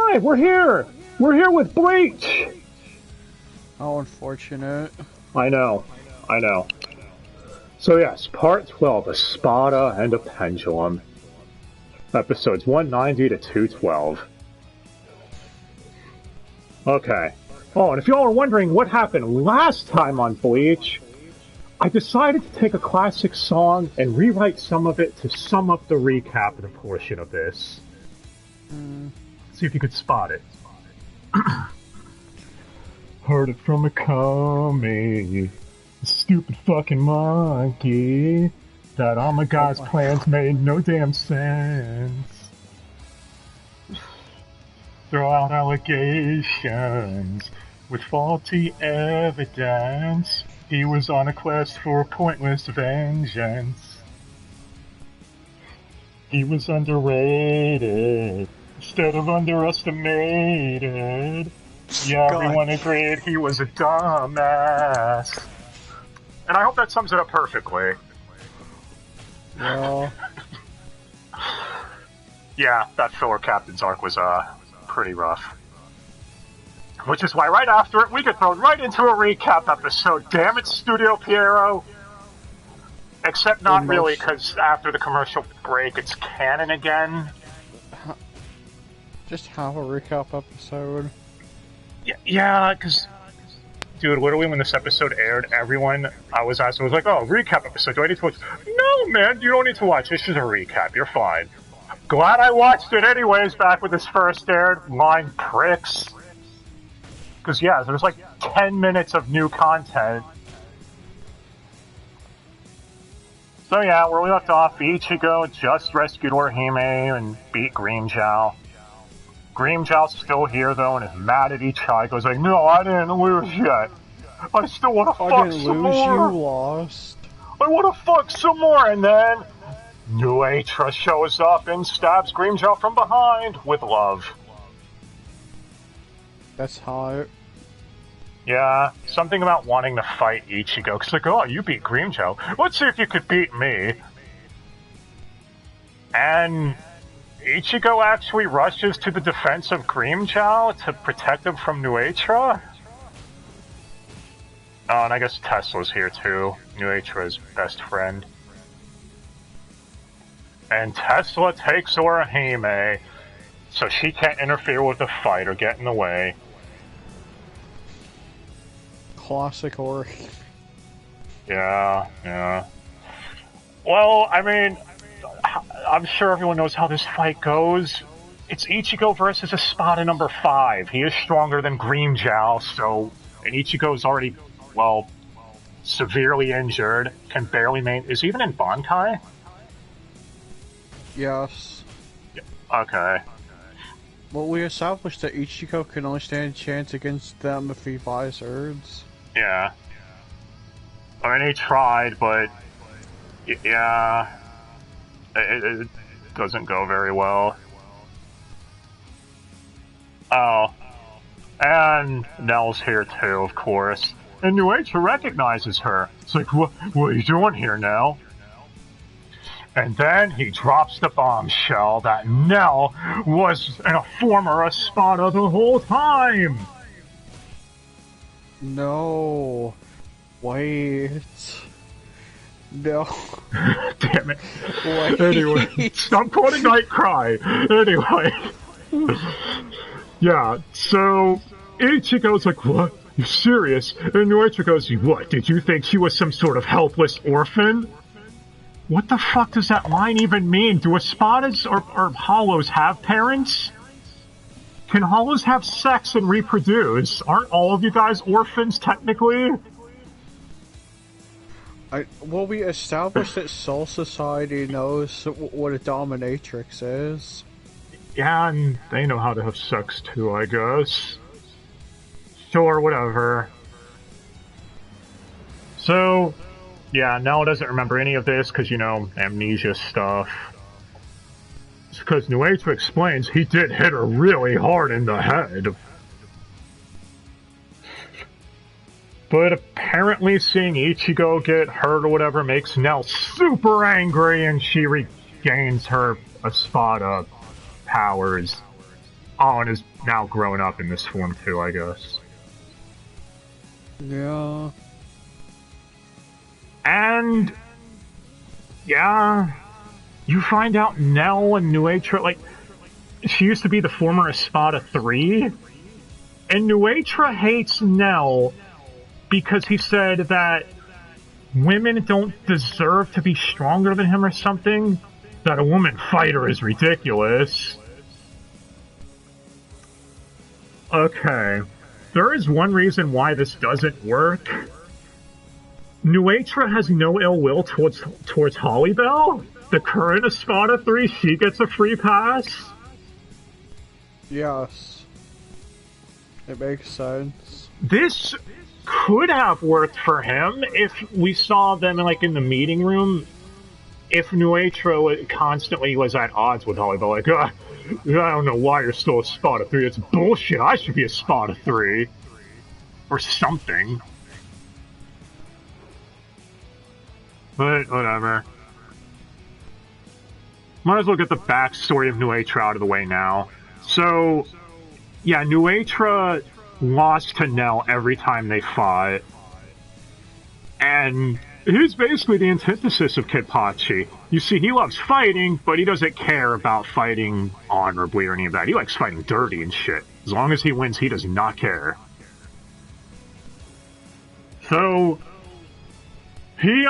alive! We're here! We're here with Bleach! How unfortunate. I know. So yes, part 12, Espada and a Pendulum. Episodes 190 to 212. Okay. Oh, and if y'all are wondering what happened last time on Bleach, I decided to take a classic song and rewrite some of it to sum up the recap of the portion of this. See if you could spot it. Heard it from a commie, a stupid fucking monkey, that all my guys' plans made no damn sense. Throw out allegations with faulty evidence. He was on a quest for pointless vengeance. He was underrated instead of underestimated. Yeah, everyone agreed he was a dumbass. And I hope that sums it up perfectly. Well, yeah, that filler captain's arc was pretty rough. Which is why right after it, we get thrown right into a recap episode. Damn it, Studio Piero. Except not really, because after the commercial break, it's canon again. just have a recap episode. Yeah, because, dude, literally when this episode aired, everyone I was asking was like, oh, recap episode, do I need to watch? No, man, you don't need to watch. This is a recap. You're fine. Glad I watched it anyways back when this first aired. Lying pricks. Because, yeah, there's like 10 minutes of new content. So, yeah, where we left off, Ichigo just rescued Orihime and beat Grimmjow. Grimmjow's still here, though, and is mad at Ichigo. He's like, no, I didn't lose yet. I still want to fuck some more. You lost. I want to fuck some more. And then Nuetra shows up and stabs Grimmjow from behind with love. That's hot. Yeah, something about wanting to fight Ichigo. Cause like, oh, you beat Grimmjow. Let's see if you could beat me. And Ichigo actually rushes to the defense of Grimmjow to protect him from Nuetra. Oh, and I guess Tesla's here too. Nuetra's best friend. And Tesla takes Orihime, so she can't interfere with the fight or get in the way. Classic Orihime. Yeah. Well, I mean, I'm sure everyone knows how this fight goes. It's Ichigo versus Espada number 5. He is stronger than Grimmjow, so... And Ichigo's already, well, severely injured. Can barely is he even in Bankai? Yes. Okay. Well, we established that Ichigo can only stand a chance against them if he buys Urds. Yeah. I mean, he tried, but... Yeah... It doesn't go very well. Oh. And Nell's here too, of course. And Nuetra recognizes her. It's like, what are you doing here, Nell? And then he drops the bombshell that Nell was a former Espada the whole time! No. Wait. No. Damn it. Wait. Anyway, stop quoting Night Cry. Anyway. Yeah, so Ichigo's like, what? You serious? And Nuetra goes, what? Did you think she was some sort of helpless orphan? What the fuck does that line even mean? Do Espadas or Hollows have parents? Can Hollows have sex and reproduce? Aren't all of you guys orphans, technically? Well, we established that Soul Society knows what a dominatrix is. Yeah, and they know how to have sex too, I guess. Sure, whatever. So, yeah, Nell doesn't remember any of this because, you know, amnesia stuff. It's because Nuetra explains he did hit her really hard in the head. But apparently seeing Ichigo get hurt or whatever makes Nell super angry and she regains her Espada powers. Oh, and is now grown up in this form too, I guess. Yeah. And yeah, you find out Nell and Nuetra, like, she used to be the former Espada 3, and Nuetra hates Nell because he said that women don't deserve to be stronger than him or something, that a woman fighter is ridiculous. Okay, there is one reason why this doesn't work. Nuetra has no ill will towards Hollybell. The current Espada 3, she gets a free pass. Yes. It makes sense. This could have worked for him if we saw them like in the meeting room. If Nuetra constantly was at odds with Hollybell, like, I don't know why you're still a Espada 3. It's bullshit. I should be a Espada 3. Or something. But, whatever. Might as well get the backstory of Nuetra out of the way now. So, yeah, Nuetra lost to Nell every time they fought. And he's basically the antithesis of Kidpachi. You see, he loves fighting, but he doesn't care about fighting honorably or any of that. He likes fighting dirty and shit. As long as he wins, he does not care. So, he,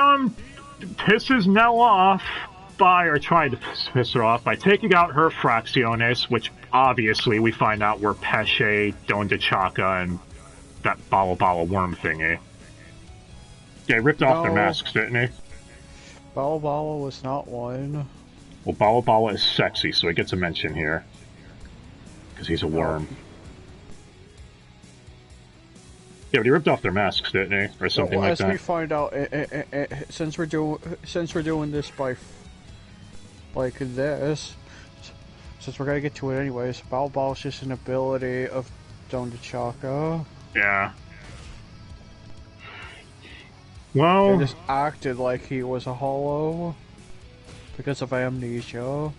pisses Nell off by, or tried to piss her off by taking out her Fracciones, which obviously we find out were Pesce, Don DeChaka, and that Bala Bala worm thingy. Yeah, he ripped off their masks, didn't he? Bala Bala was not one. Well, Bala Bala is sexy, so he gets a mention here. Because he's a worm. Yeah, but he ripped off their masks, didn't he? Or something like that. As we find out, since we're doing this by, like this, since we're gonna get to it anyways, Bala Bala is just an ability of Don DeChaka. Yeah. Well, he just acted like he was a hollow because of amnesia.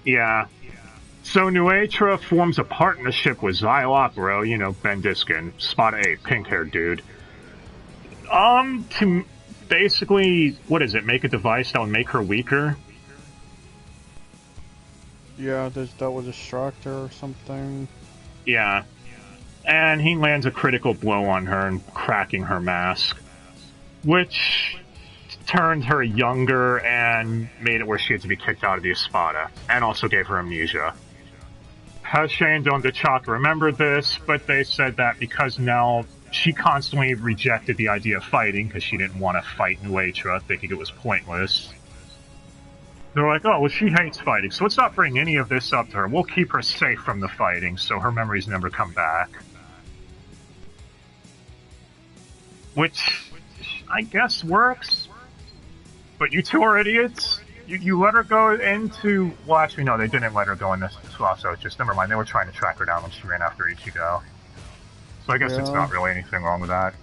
Yeah. So Nuetra forms a partnership with Xylopero, you know, Ben Diskin, Spot 8, pink-haired dude. To basically, what is it, make a device that would make her weaker? Yeah, that would distract her or something. Yeah. And he lands a critical blow on her and cracking her mask, which turned her younger and made it where she had to be kicked out of the Espada, and also gave her amnesia. Pesce and Don DeChaka remembered this, but they said that because now she constantly rejected the idea of fighting because she didn't want to fight Nuetra, thinking it was pointless. They're like, oh, well, she hates fighting, so let's not bring any of this up to her. We'll keep her safe from the fighting, so her memories never come back. Which, I guess, works. But you two are idiots. You let her go into... Well, actually, no, they didn't let her go in this well, so it's just... Never mind, they were trying to track her down when she ran after Ichigo. So I guess it's not really anything wrong with that.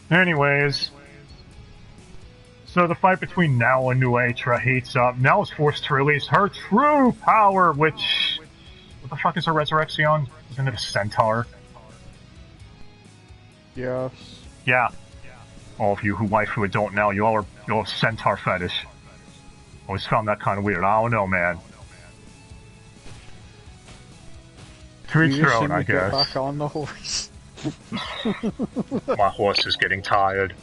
Anyways... So the fight between Nell and Nuetra heats up. Nell is forced to release her true power, which... What the fuck is a Resurrection? Isn't it a centaur? Yes. Yeah. All of you who waifu don't know, you all have centaur fetish. Always found that kind of weird. I don't know, man. To each their own, I guess. Get back on the horse. My horse is getting tired.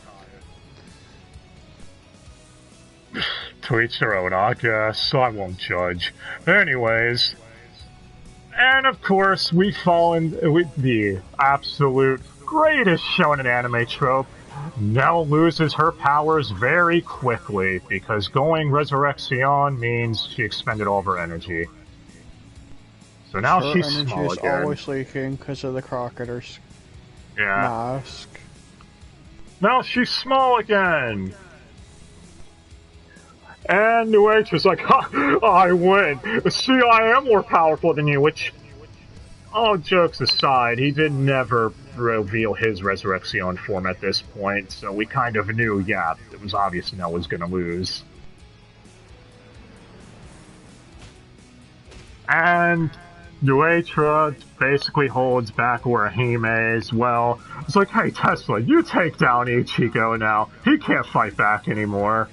To each their own, I guess. I won't judge. Anyways. And of course, we fall in with the absolute greatest shonen anime trope. Nell loses her powers very quickly, because going Resurrection means she expended all of her energy. So now her she's energy small is again. always leaking because of the crocodile Yeah. mask. Now she's small again! And Nuetra's like, ha, I win! See, I am more powerful than you, which... All jokes aside, he did never reveal his Resurrection form at this point, so we kind of knew, yeah, it was obvious Nell was gonna lose. And Nuetra basically holds back Orihime as well. It's like, hey Tesla, you take down Ichigo now. He can't fight back anymore.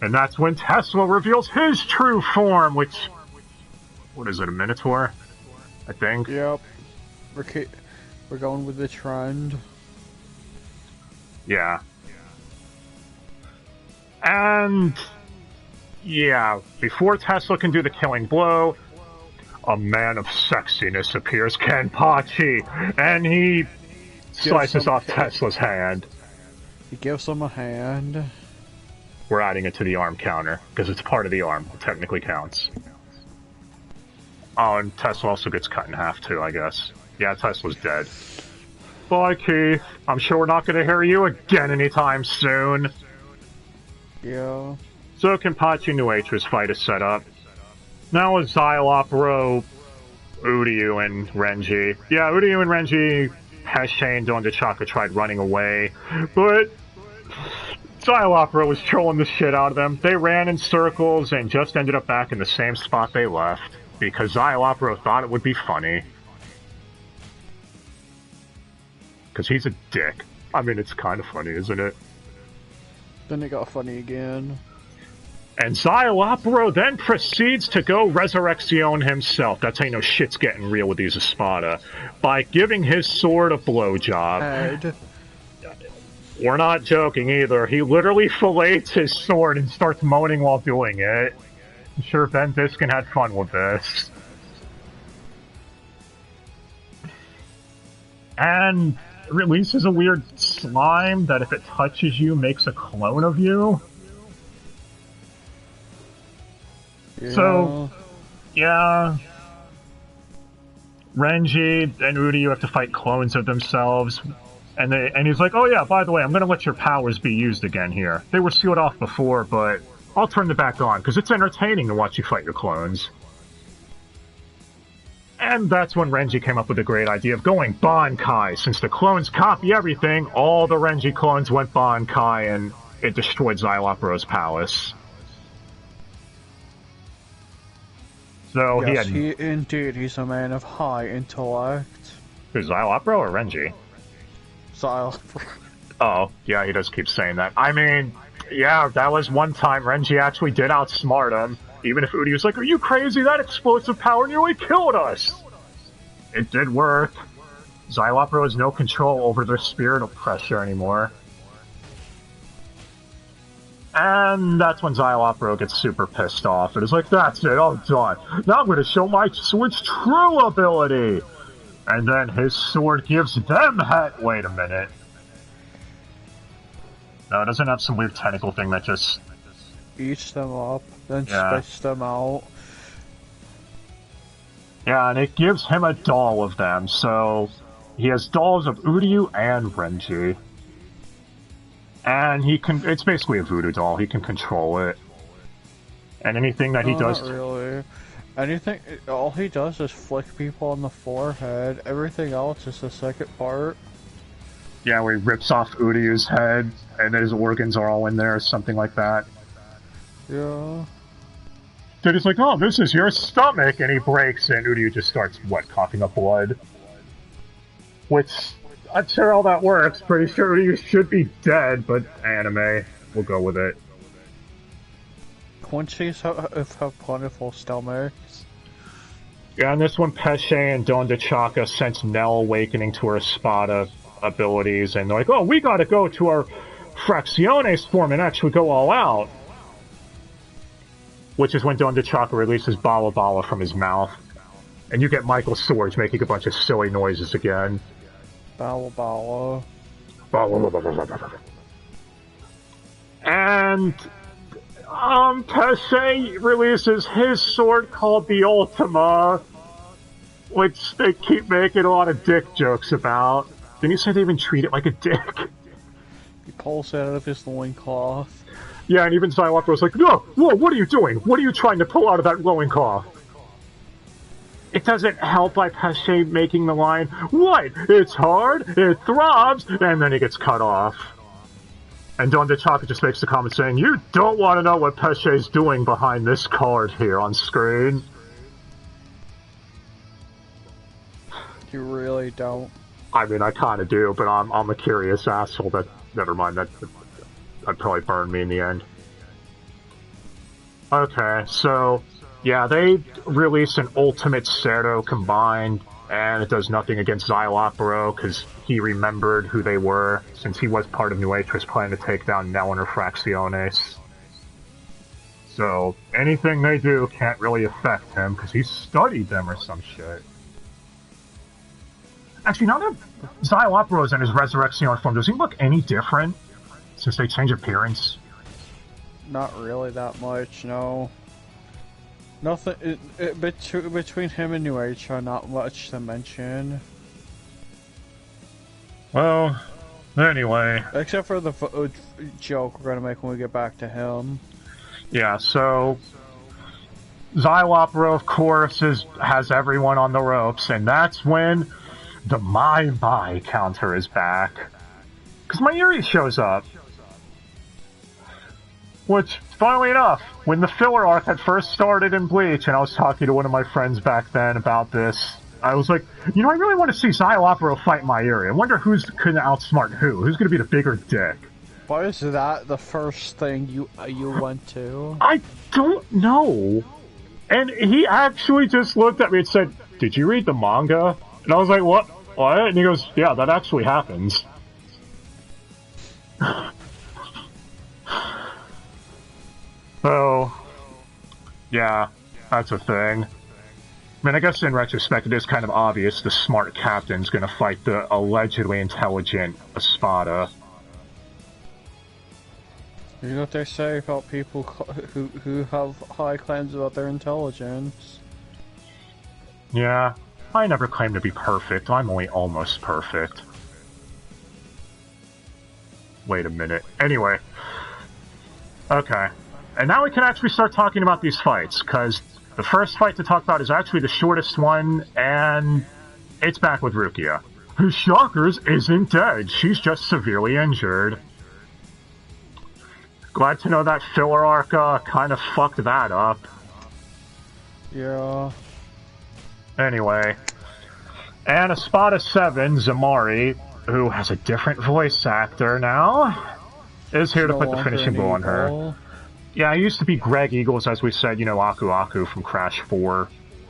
And that's when Tesla reveals his true form, which... What is it, a Minotaur? I think. Yep. We're going with the trend. Yeah. And... Yeah, before Tesla can do the killing blow, a man of sexiness appears, Kenpachi, and he slices off Tesla's hand. He gives him a hand. We're adding it to the arm counter, because it's part of the arm. It technically counts. Oh, and Tesla also gets cut in half too, I guess. Yeah, Tesla's dead. Bye, Keith. I'm sure we're not going to hear you again anytime soon. Yeah. So Kenpachi and Nuetra's fight is set up. Now with Xylopro, Uryu, and Renji. Yeah, Uryu and Renji, Peshe and Don Chaka tried running away, but Xylopro was trolling the shit out of them. They ran in circles and just ended up back in the same spot they left, because Xylopro thought it would be funny. Because he's a dick. I mean, it's kind of funny, isn't it? Then it got funny again. And Xylopro then proceeds to go Resurrection himself. That's how you know shit's getting real with these Espada. By giving his sword a blowjob. Head. We're not joking either. He literally fillets his sword and starts moaning while doing it. I'm sure Ben Biskin had fun with this. And releases a weird slime that if it touches you makes a clone of you. Yeah. So, yeah. Renji and Uryu have to fight clones of themselves. And he's like, oh yeah, by the way, I'm going to let your powers be used again here. They were sealed off before, but I'll turn them back on, because it's entertaining to watch you fight your clones. And that's when Renji came up with the great idea of going Bankai. Since the clones copy everything, all the Renji clones went Bankai, and it destroyed Xylopro's palace. So yes, he's a man of high intellect. Who's Xylopro or Renji? Xylopro. Oh, yeah, he does keep saying that. I mean, yeah, that was one time Renji actually did outsmart him. Even if Udi was like, are you crazy? That explosive power nearly killed us! It did work. Xylopro has no control over their spirit of pressure anymore. And that's when Xylopro gets super pissed off. It is like, that's it, I'm done. Now I'm going to show my sword's true ability! And then his sword gives them head. Wait a minute. No, it doesn't have some weird tentacle thing that just eats them up, then spits them out. Yeah, and it gives him a doll of them, so he has dolls of Uryu and Renji. And it's basically a voodoo doll, he can control it. And anything that he does... Not really. All he does is flick people on the forehead. Everything else is the second part. Yeah, where he rips off Uryu's head, and his organs are all in there, or something like that. Yeah. Then he's like, oh, this is your stomach, and he breaks, and Uryu just starts, coughing up blood? Which, I'm sure all that works. Pretty sure Uryu should be dead, but anime, we'll go with it. Quincy's have plentiful stomachs. Yeah, and this one, Peshe and Don Chaka sense Nell awakening to her Espada abilities, and they're like, oh, we gotta go to our Fracciones form and actually go all out. Which is when Don Chaka releases Bala Bala from his mouth. And you get Michael Swords making a bunch of silly noises again. Bala Bala. And Peshe releases his sword called the Ultima, which they keep making a lot of dick jokes about. Didn't you say they even treat it like a dick? He pulls it out of his loincloth. Yeah, and even Xylopro's like, no, whoa, what are you doing? What are you trying to pull out of that loincloth? It doesn't help by Peshe making the line, what? It's hard, it throbs, and then he gets cut off. And Don Chaka just makes the comment saying, you don't want to know what Peshe's doing behind this card here on screen. You really don't. I mean, I kind of do, but I'm a curious asshole. That never mind. That'd probably burn me in the end. Okay, so yeah, they release an Ultimate Zero combined, and it does nothing against Xylopero because he remembered who they were since he was part of Nuetra's plan to take down Nell and her Fracciones. So anything they do can't really affect him because he studied them or some shit. Actually, now that Xylopero's in his Resurrection form, does he look any different since they change appearance? Not really that much, no. Nothing. Between him and Nuetra, not much to mention. Well, anyway. Except for the joke we're gonna make when we get back to him. Yeah, so Xylopero, of course, has everyone on the ropes, and that's when the My counter is back. Because Mayuri shows up. Which, funnily enough, when the filler arc had first started in Bleach, and I was talking to one of my friends back then about this, I was like, you know, I really want to see Xylopero fight Mayuri. I wonder who's going to outsmart who. Who's going to be the bigger dick? Why is that the first thing you went to? I don't know. And he actually just looked at me and said, "Did you read the manga?" And I was like, "What? What?" And he goes, "Yeah, that actually happens." So, yeah, that's a thing. I mean, I guess in retrospect, it is kind of obvious the smart captain's gonna fight the allegedly intelligent Espada. You know what they say about people who have high claims about their intelligence? Yeah, I never claim to be perfect. I'm only almost perfect. Wait a minute. Anyway. Okay. And now we can actually start talking about these fights, because the first fight to talk about is actually the shortest one, and it's back with Rukia. Who, shockers, isn't dead. She's just severely injured. Glad to know that filler arc kind of fucked that up. Yeah. Anyway. And Espada 7, Zamari, who has a different voice actor now, is here to put the finishing blow on her. Yeah, he used to be Greg Eagles, as we said, you know, Aku Aku from Crash 4.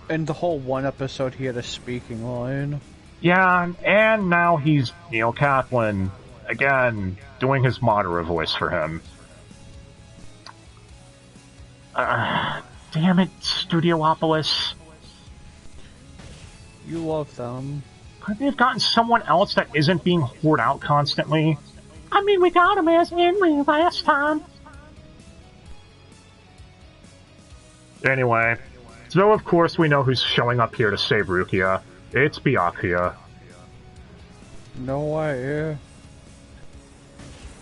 In the whole one episode, he had a speaking line. Yeah, and now he's Neil Kaplan, again, doing his Madara voice for him. Damn it, Studiopolis. You love them. Couldn't they have gotten someone else that isn't being whored out constantly? I mean, we got him as Henry last time. Anyway, so of course we know who's showing up here to save Rukia. It's Byakuya. No way.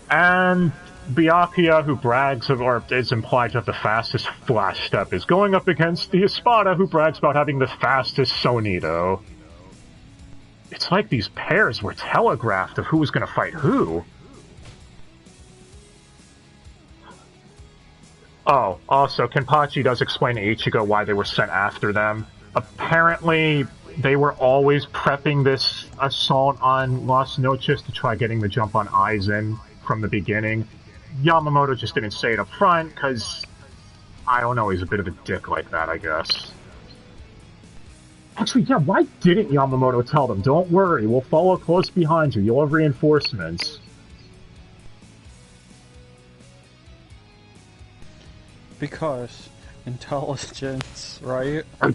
And Byakuya, who brags of, or is implied to have the fastest flash step, is going up against the Espada, who brags about having the fastest Sonido. It's like these pairs were telegraphed of who was going to fight who. Oh, also, Kenpachi does explain to Ichigo why they were sent after them. Apparently, they were always prepping this assault on Las Noches to try getting the jump on Aizen from the beginning. Yamamoto just didn't say it up front, because, I don't know, he's a bit of a dick like that, I guess. Actually, yeah, why didn't Yamamoto tell them, don't worry, we'll follow close behind you, you'll have reinforcements? Because intelligence, right? Yeah,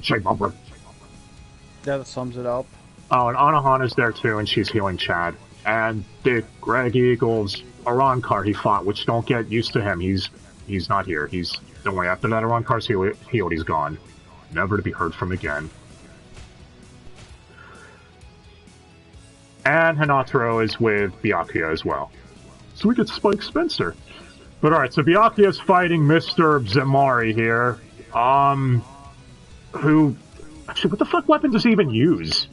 that sums it up. Oh, and Anohana's there too, and she's healing Chad. And Dick, Greg Eagles, Arankar he fought, which don't get used to him. He's not here. Don't worry, after that Arankar's healed, he's gone. Never to be heard from again. And Hinataro is with Byakuya as well. So we get Spike Spencer. But alright, so Byakuya's fighting Mr. Zamari here. Who... Actually, what the fuck weapon does he even use?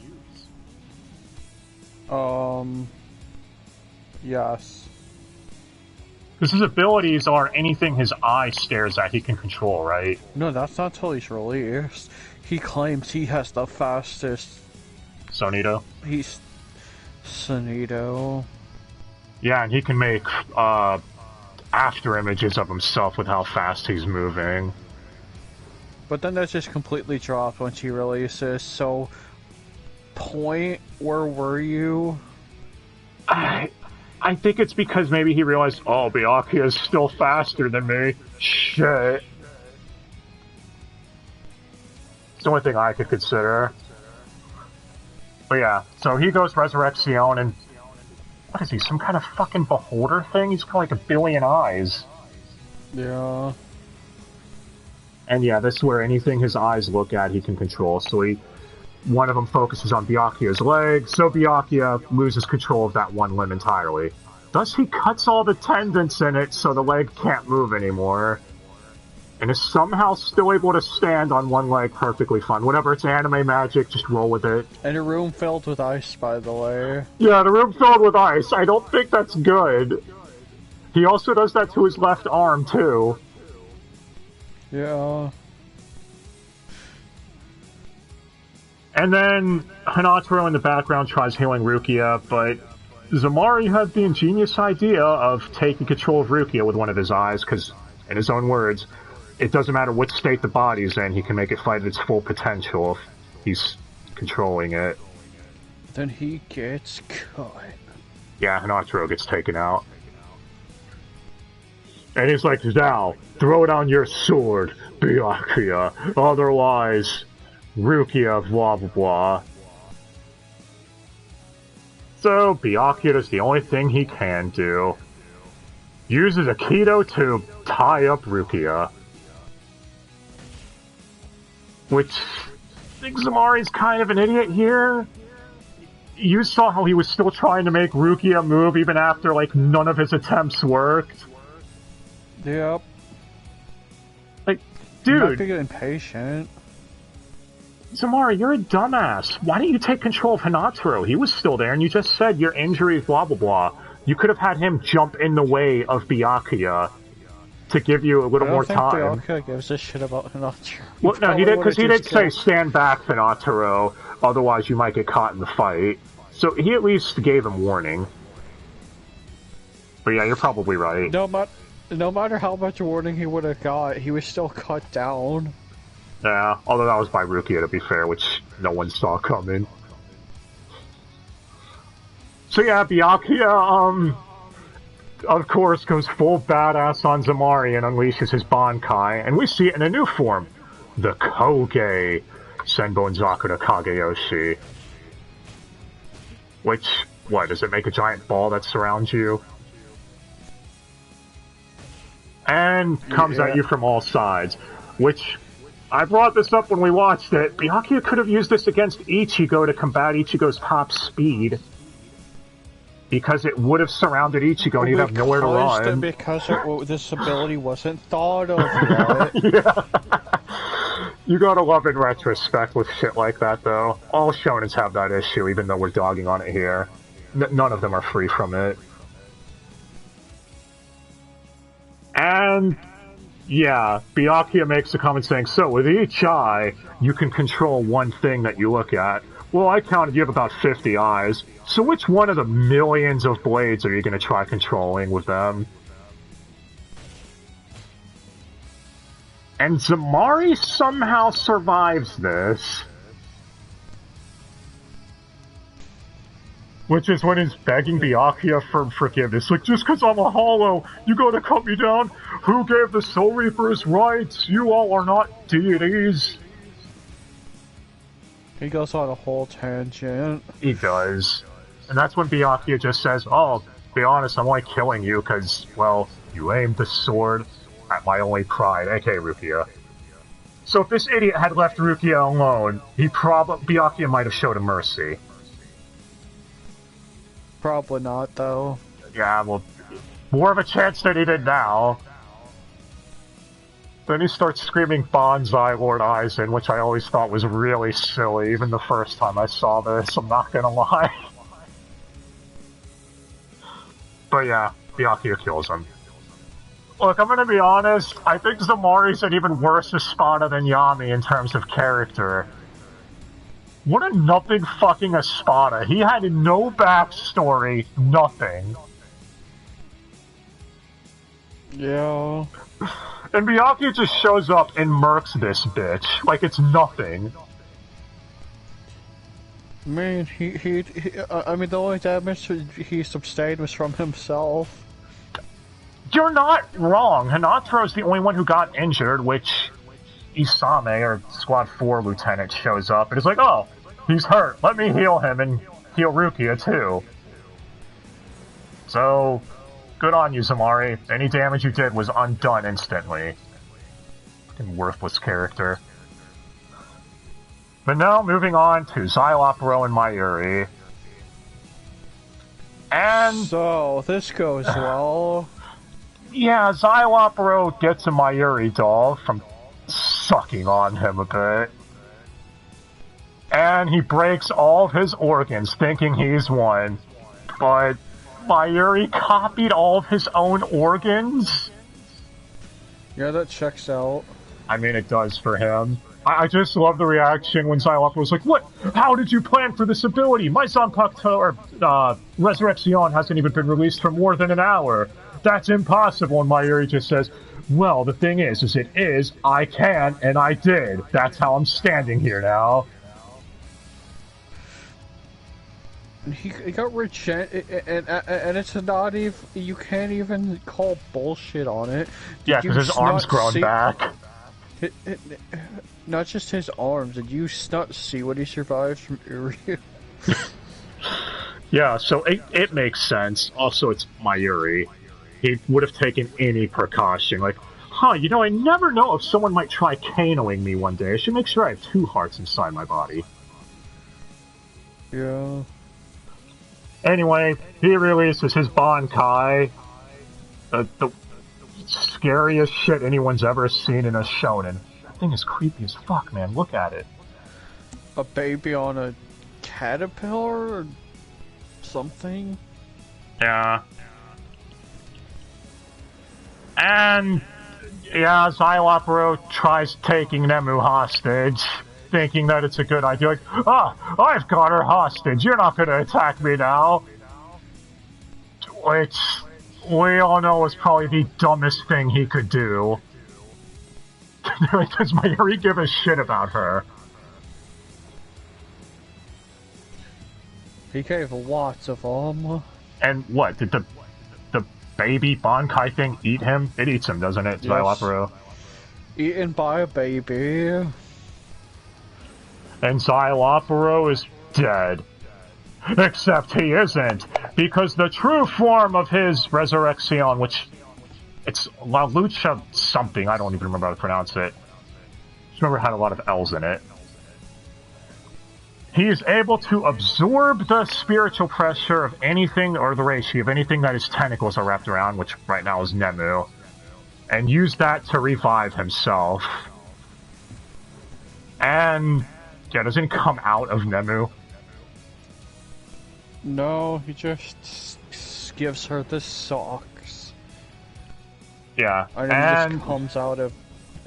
Yes. Because his abilities are anything his eye stares at he can control, right? No, that's not until he's released. He claims he has the fastest Sonito. He's Sonito. Yeah, and he can make after images of himself with how fast he's moving. But then that's just completely dropped once he releases, so... Point, where were you? I think it's because maybe he realized, oh, Byakuya is still faster than me. Shit. It's the only thing I could consider. But yeah, so he goes Resurrection, and what is he, some kind of fucking beholder thing? He's got like 1 billion eyes. Yeah. And yeah, this is where anything his eyes look at, he can control. So one of them focuses on Byakuya's leg, so Byakuya loses control of that one limb entirely. Thus, he cuts all the tendons in it so the leg can't move anymore. And is somehow still able to stand on one leg perfectly fine. Whatever, it's anime magic, just roll with it. And a room filled with ice, by the way. Yeah, the room filled with ice. I don't think that's good. He also does that to his left arm, too. Yeah. And then Hinataro in the background tries healing Rukia, but Zamari had the ingenious idea of taking control of Rukia with one of his eyes, because, in his own words, it doesn't matter what state the body's in, he can make it fight at its full potential if he's controlling it. Then he gets cut. Yeah, Hinataro gets taken out. And he's like, now, throw down your sword, Byakuya, otherwise... Rukia, blah blah blah. So, Byakuya does the only thing he can do. Uses a Kido to tie up Rukia. Which, I think Zamari's kind of an idiot here. You saw how he was still trying to make Rukia move even after, like, none of his attempts worked. Yep. Like, dude. You might be getting impatient. Zamari, you're a dumbass. Why didn't you take control of Hinataro? He was still there, and you just said your injury, blah blah blah. You could have had him jump in the way of Byakuya to give you a little more time. I don't think Byakuya gives a shit about Hinataro. Well, no, he did, because he did say, stand back, Hinataro, otherwise you might get caught in the fight. So he at least gave him warning. But yeah, you're probably right. No matter how much warning he would have got, he was still cut down. Yeah, although that was by Rukia, to be fair, which no one saw coming. So yeah, Byakuya, of course, goes full badass on Zamari and unleashes his Bankai, and we see it in a new form. The Koge Senbon Zakura Kageyoshi. Which, what, does it make a giant ball that surrounds you? And comes at you from all sides, which... I brought this up when we watched it. Byakuya could have used this against Ichigo to combat Ichigo's top speed. Because it would have surrounded Ichigo and he'd have nowhere to run. Because this ability wasn't thought of yet. Yeah. You gotta love in retrospect with shit like that, though. All shonens have that issue, even though we're dogging on it here. None of them are free from it. And... yeah, Byakuya makes a comment saying, so with each eye, you can control one thing that you look at. Well, I counted you have about 50 eyes, so which one of the millions of blades are you going to try controlling with them? And Zamari somehow survives this. Which is when he's begging Byakuya for forgiveness. Like, just because I'm a hollow, you gotta cut me down? Who gave the Soul Reapers rights? You all are not deities. He goes on a whole tangent. He does. And that's when Byakuya just says, oh, be honest, I'm only killing you because, well, you aimed the sword at my only pride, aka Rukia. So if this idiot had left Rukia alone, Byakuya might have showed him mercy. Probably not, though. Yeah, well, more of a chance than he did now. Then he starts screaming Bonsai Lord Aizen, which I always thought was really silly, even the first time I saw this, I'm not gonna lie. But yeah, Byakuya kills him. Look, I'm gonna be honest, I think Zamari's an even worse Espada than Yami in terms of character. What a nothing fucking Espada. He had no backstory, nothing. Yeah. And Miyake just shows up and murks this bitch like it's nothing. Man, I mean, the only damage he sustained was from himself. You're not wrong. Hanatro's the only one who got injured, which Isame, or Squad 4 Lieutenant, shows up and is like, oh, he's hurt. Let me heal him and heal Rukia too. So, good on you, Zamari. Any damage you did was undone instantly. Fucking worthless character. But now, moving on to Xylopro and Mayuri. And... so, this goes well. Yeah, Xylopro gets a Mayuri doll from sucking on him a bit. And he breaks all of his organs thinking he's won. But Mayuri copied all of his own organs? Yeah, that checks out. I mean, it does for him. I just love the reaction when Xylopro was like, what? How did you plan for this ability? My Zanpakuto, or, Resurrection hasn't even been released for more than an hour. That's impossible. And Mayuri just says, well, the thing is it is, I can, and I did. That's how I'm standing here now. He got and it's not even, you can't even call bullshit on it. Yeah, because his arm's grown back. Not just his arms, did you not see what he survived from Uryu? Yeah, so it makes sense. Also, it's Mayuri. He would have taken any precaution. Like, I never know if someone might try Kanoing me one day. I should make sure I have 2 hearts inside my body. Yeah. Anyway, he releases his Bankai. The scariest shit anyone's ever seen in a shonen. That thing is creepy as fuck, man. Look at it. A baby on a caterpillar or something? Yeah. And, yeah, Xylopro tries taking Nemu hostage, thinking that it's a good idea. Like, I've got her hostage. You're not going to attack me now. Which we all know is probably the dumbest thing he could do. Does Mayuri give a shit about her? He gave lots of them. And what, did the baby Bankai thing eat him? It eats him, doesn't it, Xylopro? Yes. Eaten by a baby. And Xylopro is dead. Except he isn't, because the true form of his Resurrection, which it's La Lucha something, I don't even remember how to pronounce it. Just remember it had a lot of L's in it. He is able to absorb the spiritual pressure of anything, or the reishi of anything that his tentacles are wrapped around, which right now is Nemu, and use that to revive himself. And, yeah, doesn't he come out of Nemu? No, he just gives her the socks. Yeah, And then he just comes out of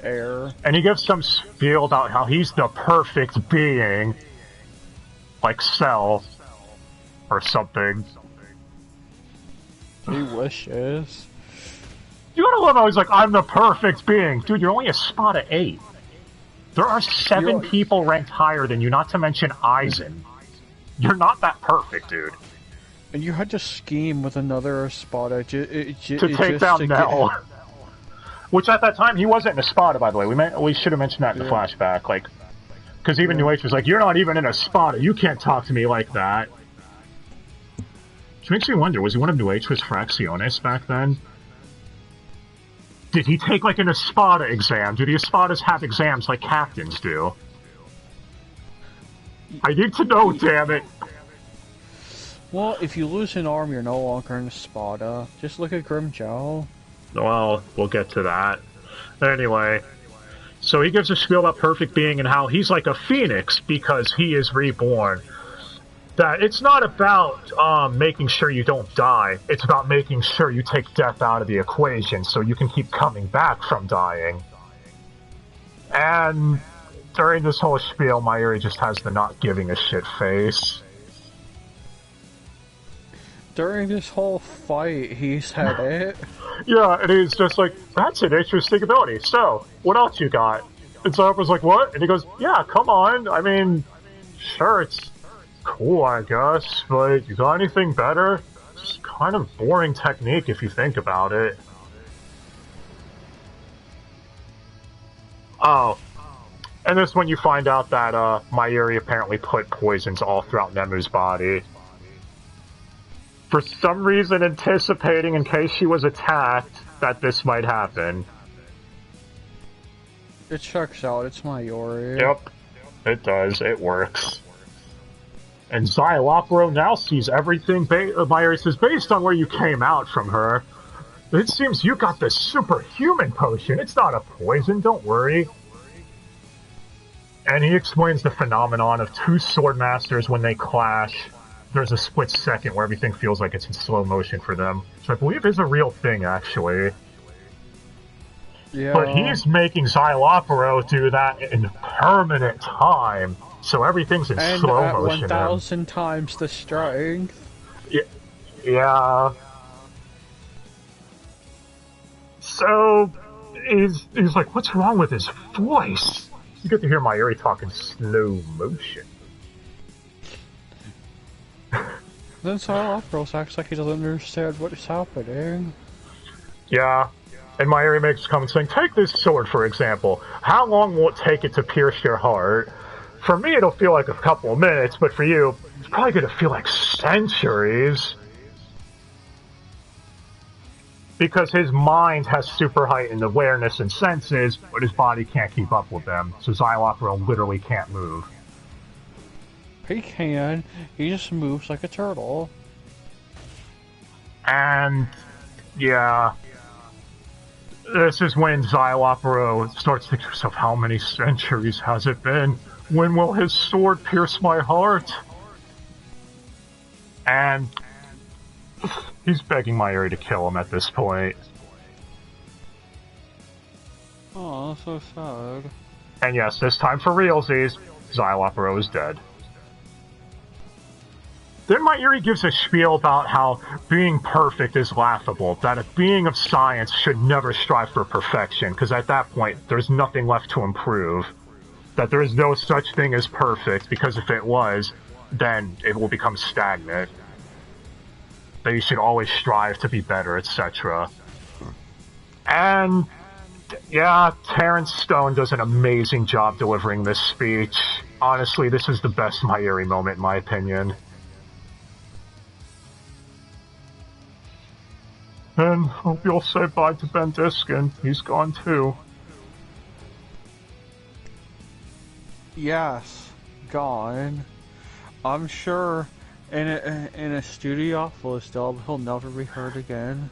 air. And he gives some spiel about how he's the perfect being. Like Cell. Or something. He wishes. You gotta love how he's like, I'm the perfect being. Dude, you're only a spot of 8. There are 7 people ranked higher than you, not to mention Aizen. You're not that perfect, dude. And you had to scheme with another Espada to take down Nell. Which at that time, he wasn't an Espada, by the way. We should have mentioned that in the flashback. Like, because even New H was like, you're not even in Espada. You can't talk to me like that. Which makes me wonder, was he one of New H's Fracciones back then? Did he take like an Espada exam? Do the Espadas have exams like captains do? I need to know, damn it! Well, if you lose an arm, you're no longer an Espada. Just look at Grimmjow. Well, we'll get to that. Anyway, so he gives a spiel about perfect being and how he's like a phoenix because he is reborn. That it's not about making sure you don't die. It's about making sure you take death out of the equation so you can keep coming back from dying. And during this whole spiel, Mayuri just has the not giving a shit face. During this whole fight, he said it. Yeah, and he's just like, that's an interesting ability. So, what else you got? And Zailapuro's like, what? And he goes, yeah, come on. I mean, sure, it's cool, I guess, but you got anything better? It's kind of boring technique if you think about it. Oh. And this is when you find out that Mayuri apparently put poisons all throughout Nemu's body. For some reason anticipating in case she was attacked that this might happen. It checks out, it's Mayuri. Yep, it does, it works. And Zailappuro now sees everything Mayuri says, based on where you came out from her. It seems you got the superhuman potion, it's not a poison, don't worry. And he explains the phenomenon of two sword masters when they clash. There's a split second where everything feels like it's in slow motion for them. So I believe is a real thing, actually. Yeah. But he's making Zailappuro do that in permanent time. So everything's in slow motion. And at 1,000 times the strength. Yeah. So, he's like, what's wrong with his voice? You get to hear Mayuri talk in slow motion. Then Zailappuro acts like he doesn't understand what is happening. Yeah. And Mayuri makes a comment saying, take this sword, for example. How long will it take it to pierce your heart? For me, it'll feel like a couple of minutes, but for you, it's probably going to feel like centuries. Because his mind has super heightened awareness and senses, but his body can't keep up with them. So Zailappuro literally can't move. He can. He just moves like a turtle. And, yeah. This is when Zailappuro starts thinking to himself, how many centuries has it been? When will his sword pierce my heart? And he's begging Mayuri to kill him at this point. Oh, that's so sad. And yes, this time for realsies, Zailappuro is dead. Then Mayuri gives a spiel about how being perfect is laughable, that a being of science should never strive for perfection, because at that point, there's nothing left to improve. That there is no such thing as perfect, because if it was, then it will become stagnant. That you should always strive to be better, etc. And, yeah, Terrence Stone does an amazing job delivering this speech. Honestly, this is the best Mayuri moment, in my opinion. And hope you'll say bye to Ben Diskin. He's gone too. Yes, gone. I'm sure in a Studiopolis dub, he'll never be heard again.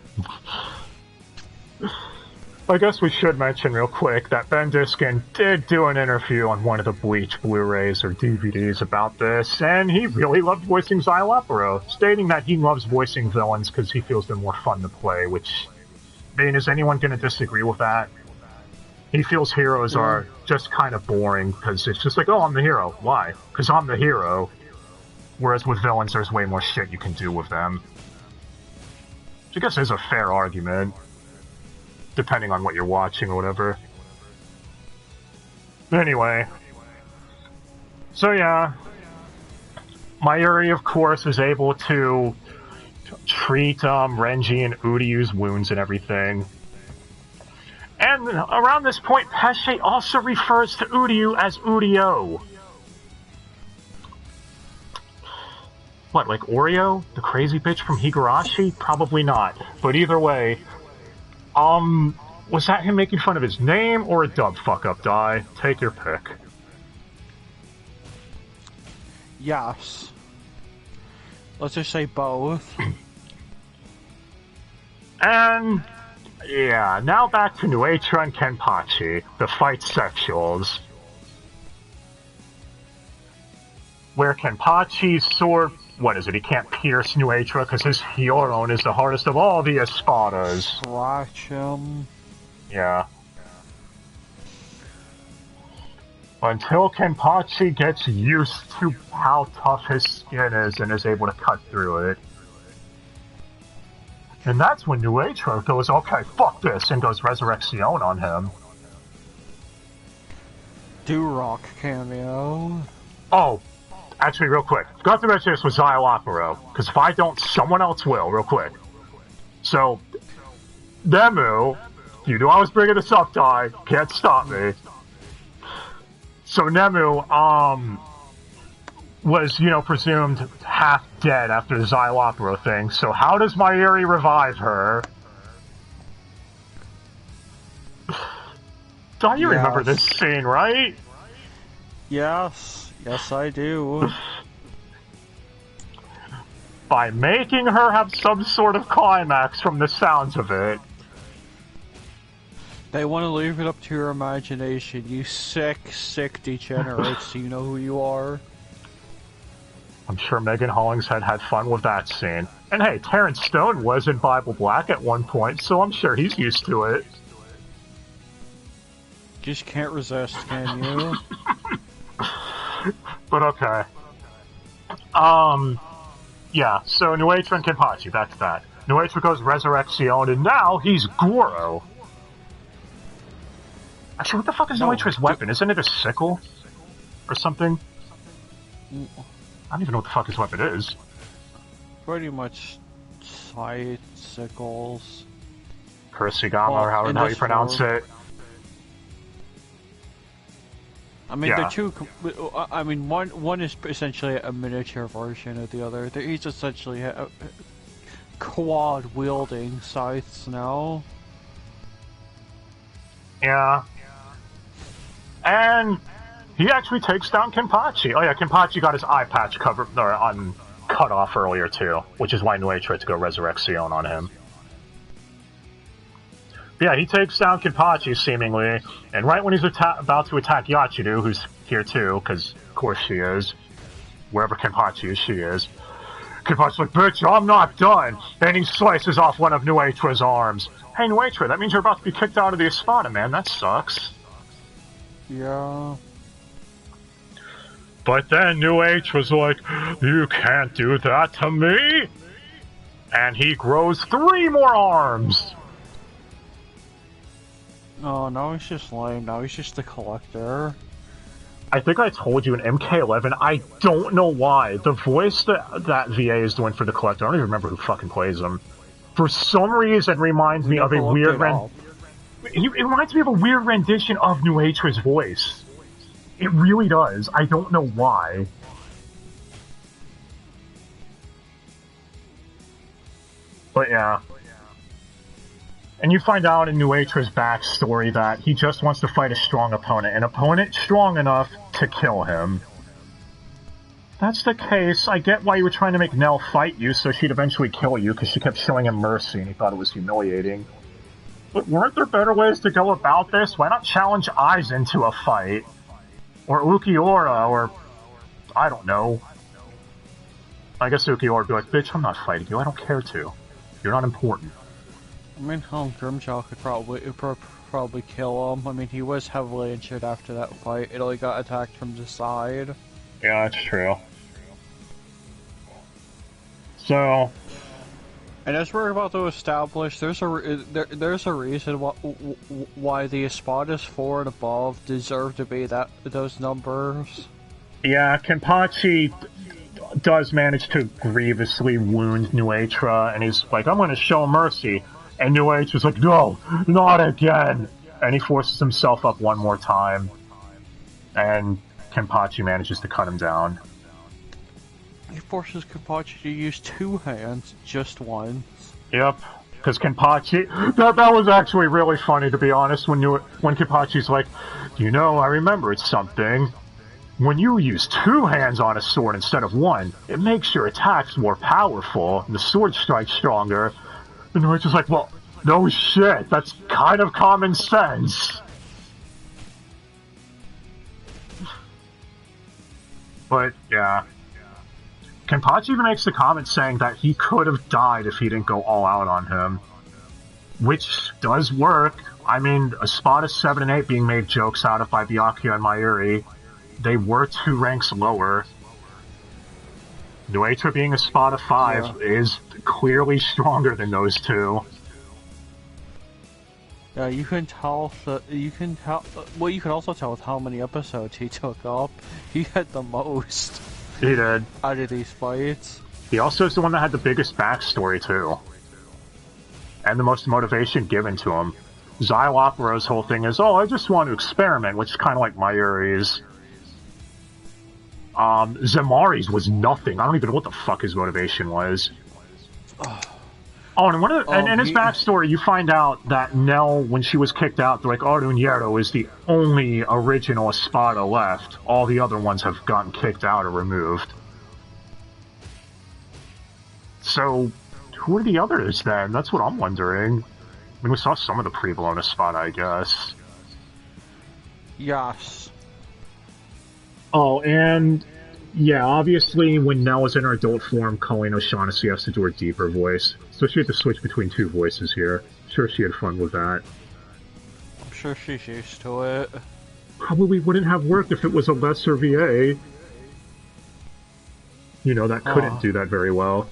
I guess we should mention real quick that Ben Diskin did do an interview on one of the Bleach Blu-rays or DVDs about this, and he really loved voicing Zailappuro, stating that he loves voicing villains because he feels they're more fun to play, which, I mean, is anyone going to disagree with that? He feels heroes are just kind of boring, because it's just like, oh, I'm the hero. Why? Because I'm the hero. Whereas with villains, there's way more shit you can do with them. Which I guess is a fair argument. Depending on what you're watching or whatever. Anyway. So yeah. Mayuri, of course, is able to treat Renji and Uryu's wounds and everything. And around this point, Pesce also refers to Uryu as Uryo. What, like Oreo? The crazy bitch from Higurashi? Probably not. But either way, was that him making fun of his name or a dub fuck-up, Die? Take your pick. Yes. Let's just say both. And, yeah, now back to Nuetra and Kenpachi, the fight sexuals. Where Kenpachi's sword, what is it, he can't pierce Nuetra because his Hyoron is the hardest of all the Espadas. Scratch him. Yeah. Until Kenpachi gets used to how tough his skin is and is able to cut through it. And that's when Nuetra goes, okay, fuck this, and goes Resurrection on him. Do-Rock cameo. Oh, actually, real quick. Forgot to mention this with Xylophoro, because if I don't, someone else will, real quick. So, Nemu, you knew I was bringing this up, Ty. Can't stop me. So Nemu, was, presumed half dead after the Xylophoro thing. So how does Mayuri revive her? Don't you remember this scene, right? Yes. Yes, I do. By making her have some sort of climax from the sounds of it. They want to leave it up to your imagination, you sick degenerates. Do you know who you are? I'm sure Megan Hollingshead had fun with that scene. And hey, Terrence Stone was in Bible Black at one point, so I'm sure he's used to it. Just can't resist, can you? But okay. Yeah, so Nuetra and Kenpachi, back to that. Nuetra goes Resurrection, and now he's Goro. Actually, what the fuck is Nuetra's weapon? Isn't it a sickle? Or something? I don't even know what the fuck his weapon is. Pretty much side sickles. Kurosagama, or however you pronounce it. I mean, they're two. I mean, one is essentially a miniature version of the other. He's essentially a quad wielding scythes now. Yeah. And he actually takes down Kenpachi. Oh yeah, Kenpachi got his eye patch cut off earlier too, which is why Nue tried to go Resurrection on him. Yeah, he takes down Kenpachi, seemingly, and right when he's about to attack Yachiru, who's here too, because of course she is. Wherever Kenpachi is, she is. Kenpachi's like, bitch, I'm not done! And he slices off one of Nuetra's arms. Hey, Nuetra, that means you're about to be kicked out of the Espada, man. That sucks. Yeah. But then Nuetra's like, you can't do that to me! And he grows 3 more arms! Oh, no, he's just lame. Now he's just a collector. I think I told you in MK11, I don't know why. The voice that VA is doing for the collector, I don't even remember who fucking plays him. For some reason, reminds me of a weird it reminds me of a weird rendition of Nuetra's voice. It really does. I don't know why. But yeah. And you find out in Nuetra's backstory that he just wants to fight a strong opponent, an opponent strong enough to kill him. If that's the case, I get why you were trying to make Nell fight you so she'd eventually kill you, because she kept showing him mercy and he thought it was humiliating. But weren't there better ways to go about this? Why not challenge Aizen to a fight? Or Ukiura, or... I don't know. I guess Ukiura would be like, bitch, I'm not fighting you, I don't care to. You're not important. I mean, Grimjaw could probably kill him. I mean, he was heavily injured after that fight. It only got attacked from the side. Yeah, that's true. So... And as we're about to establish, there's a reason why the Espadas 4 and above deserve to be those numbers. Yeah, Kenpachi does manage to grievously wound Nuetra, and he's like, I'm gonna show mercy. And Nuetra's like, no, not again! And he forces himself up one more time. And Kenpachi manages to cut him down. He forces Kenpachi to use 2 hands, just once. Yep, because Kenpachi... That was actually really funny, to be honest, when Kenpachi's like, you know, I remembered something. When you use 2 hands on a sword instead of 1, it makes your attacks more powerful, and the sword strikes stronger. And Nuetra's like, well, no shit, that's kind of common sense. But, yeah. Kenpachi even makes the comment saying that he could have died if he didn't go all out on him. Which does work, I mean, Espada 7 and 8 being made jokes out of by Byakuya and Mayuri, they were 2 ranks lower. Nuetra being Espada 5 is clearly stronger than those 2. Yeah, you can tell. Well, you can also tell with how many episodes he took up. He had the most. He did. Out of these fights. He also is the one that had the biggest backstory too, and the most motivation given to him. Xylopero's whole thing is, oh, I just want to experiment, which is kind of like Mayuri's. Zamari's was nothing. I don't even know what the fuck his motivation was. Oh, and in his backstory, you find out that Nell, when she was kicked out, they're like, Aruñero is the only original Espada left. All the other ones have gotten kicked out or removed. So, who are the others then? That's what I'm wondering. I mean, we saw some of the pre-blown Espada, I guess. Yes. Oh, and yeah, obviously when Nell was in her adult form, calling O'Shaughnessy has to do her deeper voice. So she had to switch between 2 voices here. I'm sure she had fun with that. I'm sure she's used to it. Probably wouldn't have worked if it was a lesser VA. You know, that couldn't do that very well.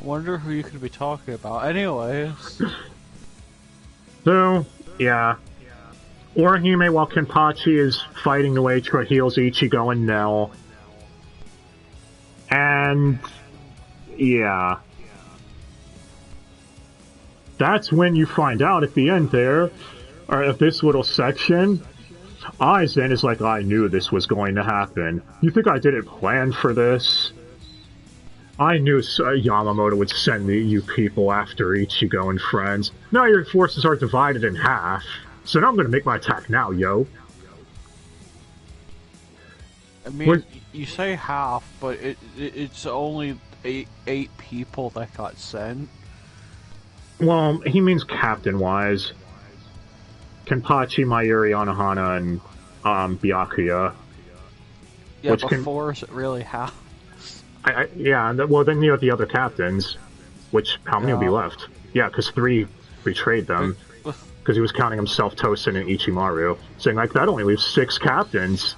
I wonder who you could be talking about. Anyways. So, yeah. Orihime, while Kenpachi is fighting Nuetra, heals Ichigo and Nell. And yeah. That's when you find out at the end there, or of this little section, Aizen is like, I knew this was going to happen. You think I didn't plan for this? I knew Yamamoto would send you people after Ichigo and friends. Now your forces are divided in half. So now I'm gonna make my attack now, yo. I mean, you say half, but it's only eight people that got sent. Well, he means captain-wise. Kenpachi, Mayuri, Anohana, and Byakuya. Yeah, which but 4 is really half. Yeah, well then you have the other captains. Which, how many will be left? Yeah, because 3 betrayed them. Because he was counting himself, Tosin, and Ichimaru. Saying, like, that only leaves 6 captains.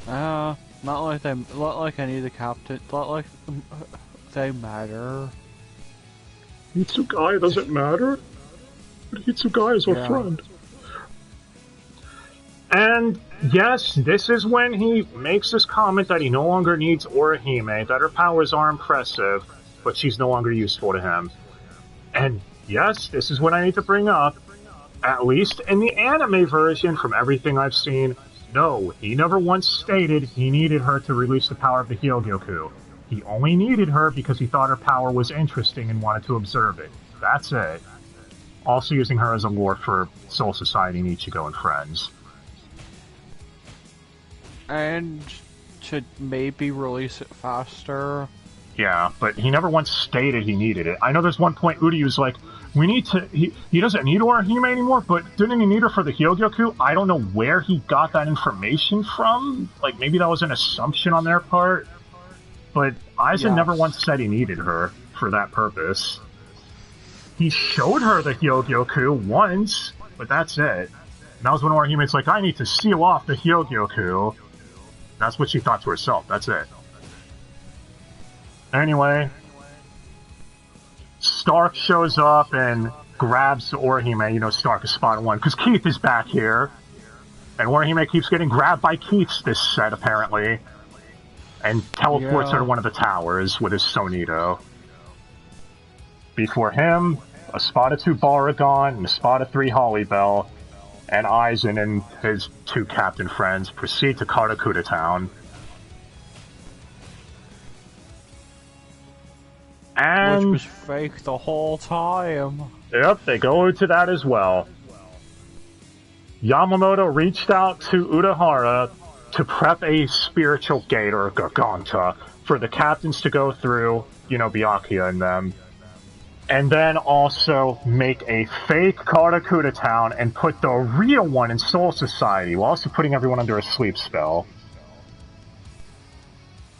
Not like any of the captains. Not like they matter. Hitsugai doesn't matter? But Hitsugai is our friend. And, yes, this is when he makes this comment that he no longer needs Orihime, that her powers are impressive, but she's no longer useful to him. And, yes, this is what I need to bring up. At least in the anime version, from everything I've seen, no, he never once stated he needed her to release the power of the Hyogyoku. He only needed her because he thought her power was interesting and wanted to observe it. That's it. Also using her as a lure for Soul Society and Ichigo and friends. And to maybe release it faster. Yeah, but he never once stated he needed it. I know there's one point Udi was like, we need to... He doesn't need Orihime anymore, but didn't he need her for the Hyogyoku? I don't know where he got that information from. Like, maybe that was an assumption on their part. But Aizen never once said he needed her for that purpose. He showed her the Hyogyoku once, but that's it. And that was when Orihime's like, I need to seal off the Hyogyoku. That's what she thought to herself, that's it. Anyway, Stark shows up and grabs Orihime, you know, Stark is Espada 1, because Keith is back here. And Orihime keeps getting grabbed by Keith this set, apparently. And teleports her to one of the towers with his Sonito. Before him, Espada 2 Baragon and Espada 3 Hollybell, and Aizen and his 2 captain friends proceed to Karakuta Town. And which was fake the whole time. Yep, they go into that as well. Yamamoto reached out to Urahara to prep a spiritual gate, or a Garganta, for the captains to go through, you know, Byakuya and them. And then also make a fake Karakuta Town and put the real one in Soul Society, while also putting everyone under a sleep spell.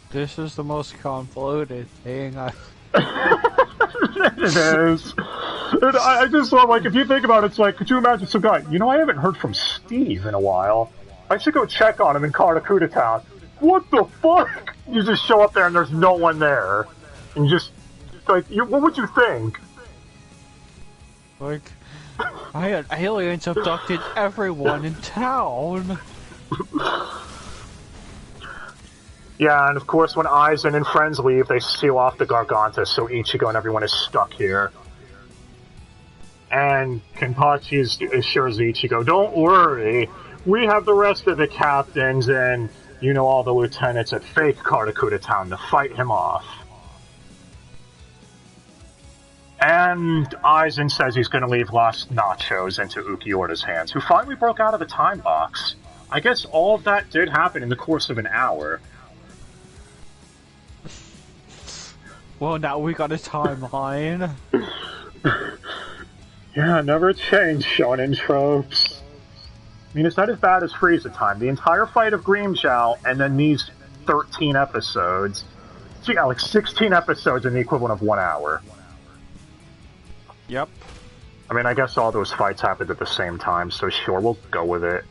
This is the most convoluted thing I've... It is. And I just love, like, if you think about it, it's like, could you imagine some guy, I haven't heard from Steve in a while. I should go check on him in Kartakuta Town. What the fuck? You just show up there and there's no one there. And you just, like, what would you think? Like, I had aliens abducted everyone in town. Yeah, and of course when Aizen and friends leave, they seal off the Garganta, so Ichigo and everyone is stuck here. And Kenpachi assures Ichigo, don't worry, we have the rest of the captains and, all the lieutenants at fake Kartakuta Town to fight him off. And Aizen says he's going to leave Lost Nachos into Ukiura's hands, who finally broke out of the time box. I guess all of that did happen in the course of an hour. Well, now we got a timeline. Yeah, never change shonen tropes. I mean, it's not as bad as Frieza time. The entire fight of Grimmjow, and then these 13 episodes. So yeah, like 16 episodes in the equivalent of 1 hour. Yep. I mean, I guess all those fights happened at the same time, so sure, we'll go with it.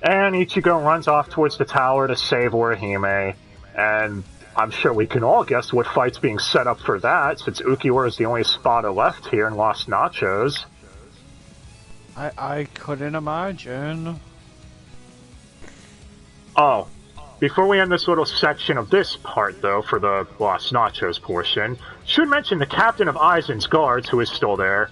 And Ichigo runs off towards the tower to save Orihime, and I'm sure we can all guess what fight's being set up for that, since Ukiura is the only Espada left here in Lost Nachos. I couldn't imagine. Oh, before we end this little section of this part, though, for the Lost Nachos portion, should mention the captain of Aizen's guards, who is still there.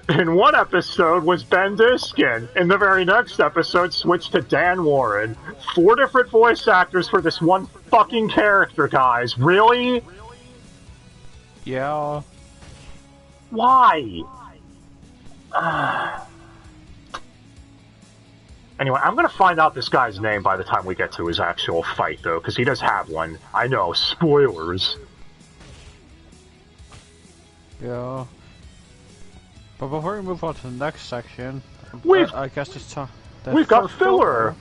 In one episode was Ben Diskin. In the very next episode, switched to Dan Warren. 4 different voice actors for this one fucking character, guys. Really? Yeah. Why? Anyway, I'm gonna find out this guy's name by the time we get to his actual fight, though, because he does have one. I know, spoilers. Yeah. But before we move on to the next section, I guess it's time. We've got filler!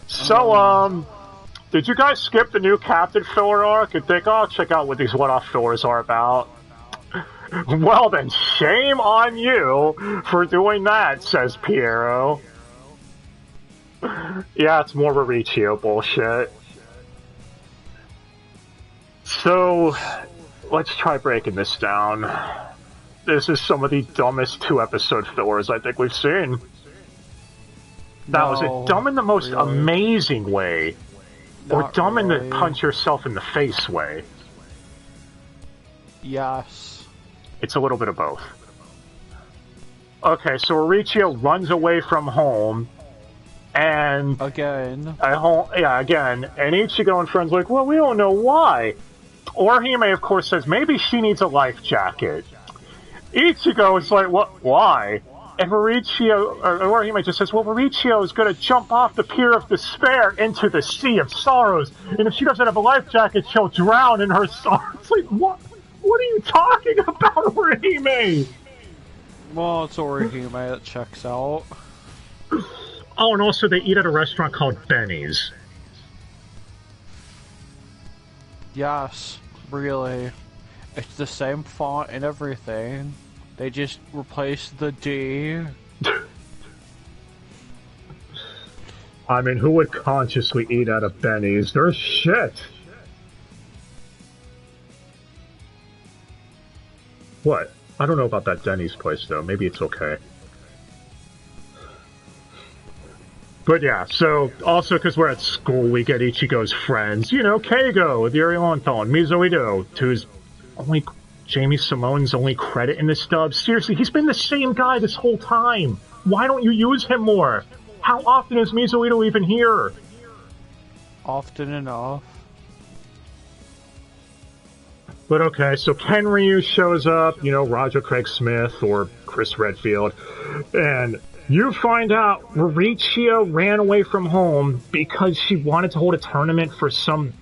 So, did you guys skip the new Captain filler arc and think, oh, check out what these one-off fillers are about? Well then, shame on you for doing that, says Piero. Yeah, it's more Mauricio bullshit. So, let's try breaking this down. This is some of the dumbest 2-episode fillers I think we've seen. That was it dumb in the most amazing way, or dumb in the punch yourself in the face way. Yes. It's a little bit of both. Okay, so Mauricio runs away from home, and... Again. Again. And Ichigo and friends are like, well, we don't know why. Orihime, of course, says, maybe she needs a life jacket. Ichigo is like, what? Why? And Orihime just says, well, Mauricio is going to jump off the Pier of Despair into the Sea of Sorrows, and if she doesn't have a life jacket, she'll drown in her sorrows. It's like, what? What are you talking about, Orihime? Well, it's Orihime that checks out. Oh, and also they eat at a restaurant called Benny's. Yes, really. It's the same font and everything. They just replaced the D. I mean, who would consciously eat at a Benny's? They're shit. What? I don't know about that Denny's place, though. Maybe it's okay. But yeah, so, also because we're at school, we get Ichigo's friends. You know, Keigo, the Orionthon, Mizuido, who's only Jamie Simone's only credit in this dub. Seriously, he's been the same guy this whole time. Why don't you use him more? How often is Mizuido even here? Often enough. But okay, so Ken Ryu shows up, you know, Roger Craig Smith or Chris Redfield, and you find out Mauricio ran away from home because she wanted to hold a tournament for some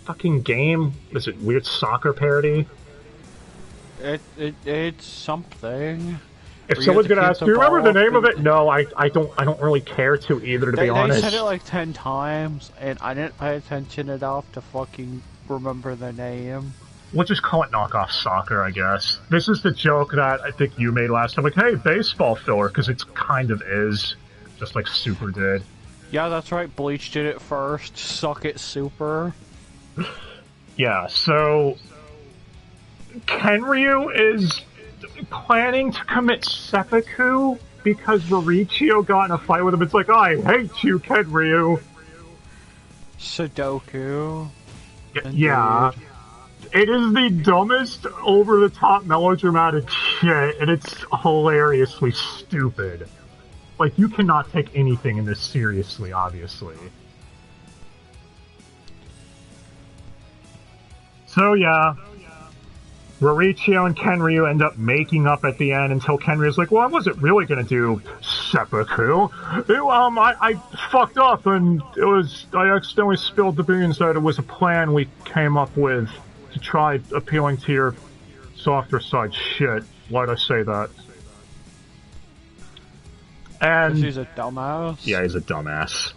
fucking game. Is it weird soccer parody? It's something. If someone's gonna ask, do you remember the name of it? No, I don't really care to either, to be honest. They said it like 10 times, and I didn't pay attention enough to fucking remember the name. we'll just call it knockoff soccer, I guess. This is the joke that I think you made last time. Like, hey, baseball filler, because it kind of is. Just like Super did. Yeah, that's right. Bleach did it first. Suck it, Super. Yeah, so Kenryu is planning to commit seppuku because Mauricio got in a fight with him. It's like, I hate you, Kenryu. Sudoku. Yeah. It is the dumbest, over-the-top, melodramatic shit, and it's hilariously stupid. Like, you cannot take anything in this seriously, obviously. So, yeah. Mauricio and Kenryu end up making up at the end until Kenryu's like, well, I wasn't really gonna do seppuku. I fucked up and I accidentally spilled the beans that it was a plan we came up with to try appealing to your softer side. Shit. Why'd I say that? And he's a dumbass. Yeah, he's a dumbass.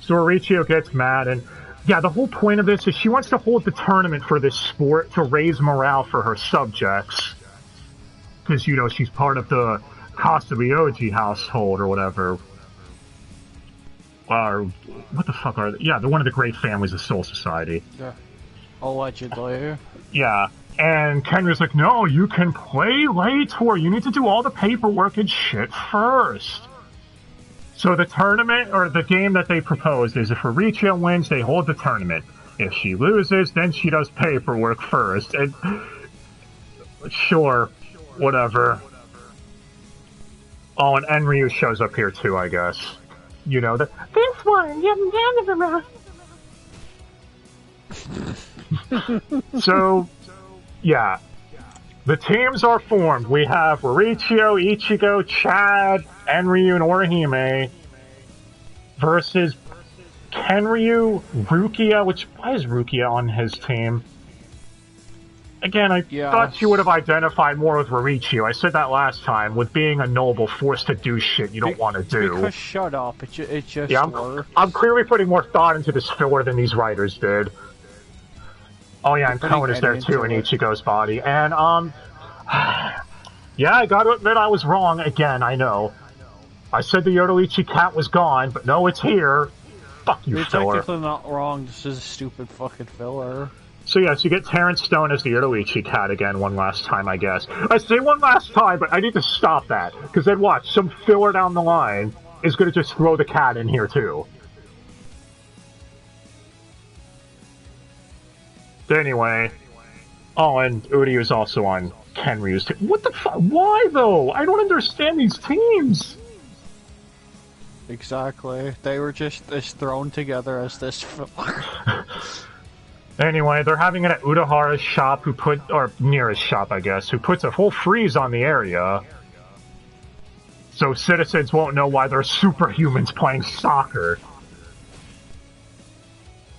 So Mauricio gets mad, and yeah, the whole point of this is she wants to hold the tournament for this sport to raise morale for her subjects. Because, you know, she's part of the Kasabiyoji household or whatever. Or, what the fuck are they? Yeah, they're one of the great families of Soul Society. Yeah. Allegedly. Yeah. And Kenryu's like, no, you can play later. You need to do all the paperwork and shit first. So the tournament, or the game that they proposed is if Mauricio wins, they hold the tournament. If she loses, then she does paperwork first. And sure, whatever. Oh, and Enryu shows up here too, I guess. You know, this one, So, yeah. The teams are formed. We have Mauricio, Ichigo, Chad, Enryu, and Orihime versus Kenryu, Rukia, why is Rukia on his team? Again, I thought you would have identified more with Mauricio. I said that last time, with being a noble forced to do shit you don't want to do. Because shut up, it just works. I'm clearly putting more thought into this filler than these writers did. Oh yeah, and Koen is there too in Ichigo's body. And, yeah, I gotta admit I was wrong again, I know. I said the Yoruichi cat was gone, but no, it's here. Fuck you, filler. You're technically not wrong, this is a stupid fucking filler. So yes, you get Terrence Stone as the Yoruichi cat again one last time, I guess. I say one last time, but I need to stop that, because then watch, some filler down the line is gonna just throw the cat in here too. Anyway, oh, and Uri is also on Kenryu's team. What the fuck? Why, though? I don't understand these teams. Exactly. They were just thrown together as this filler. Anyway, they're having it at Udahara's shop, or near his shop, I guess, who puts a whole freeze on the area. So citizens won't know why they're superhumans playing soccer.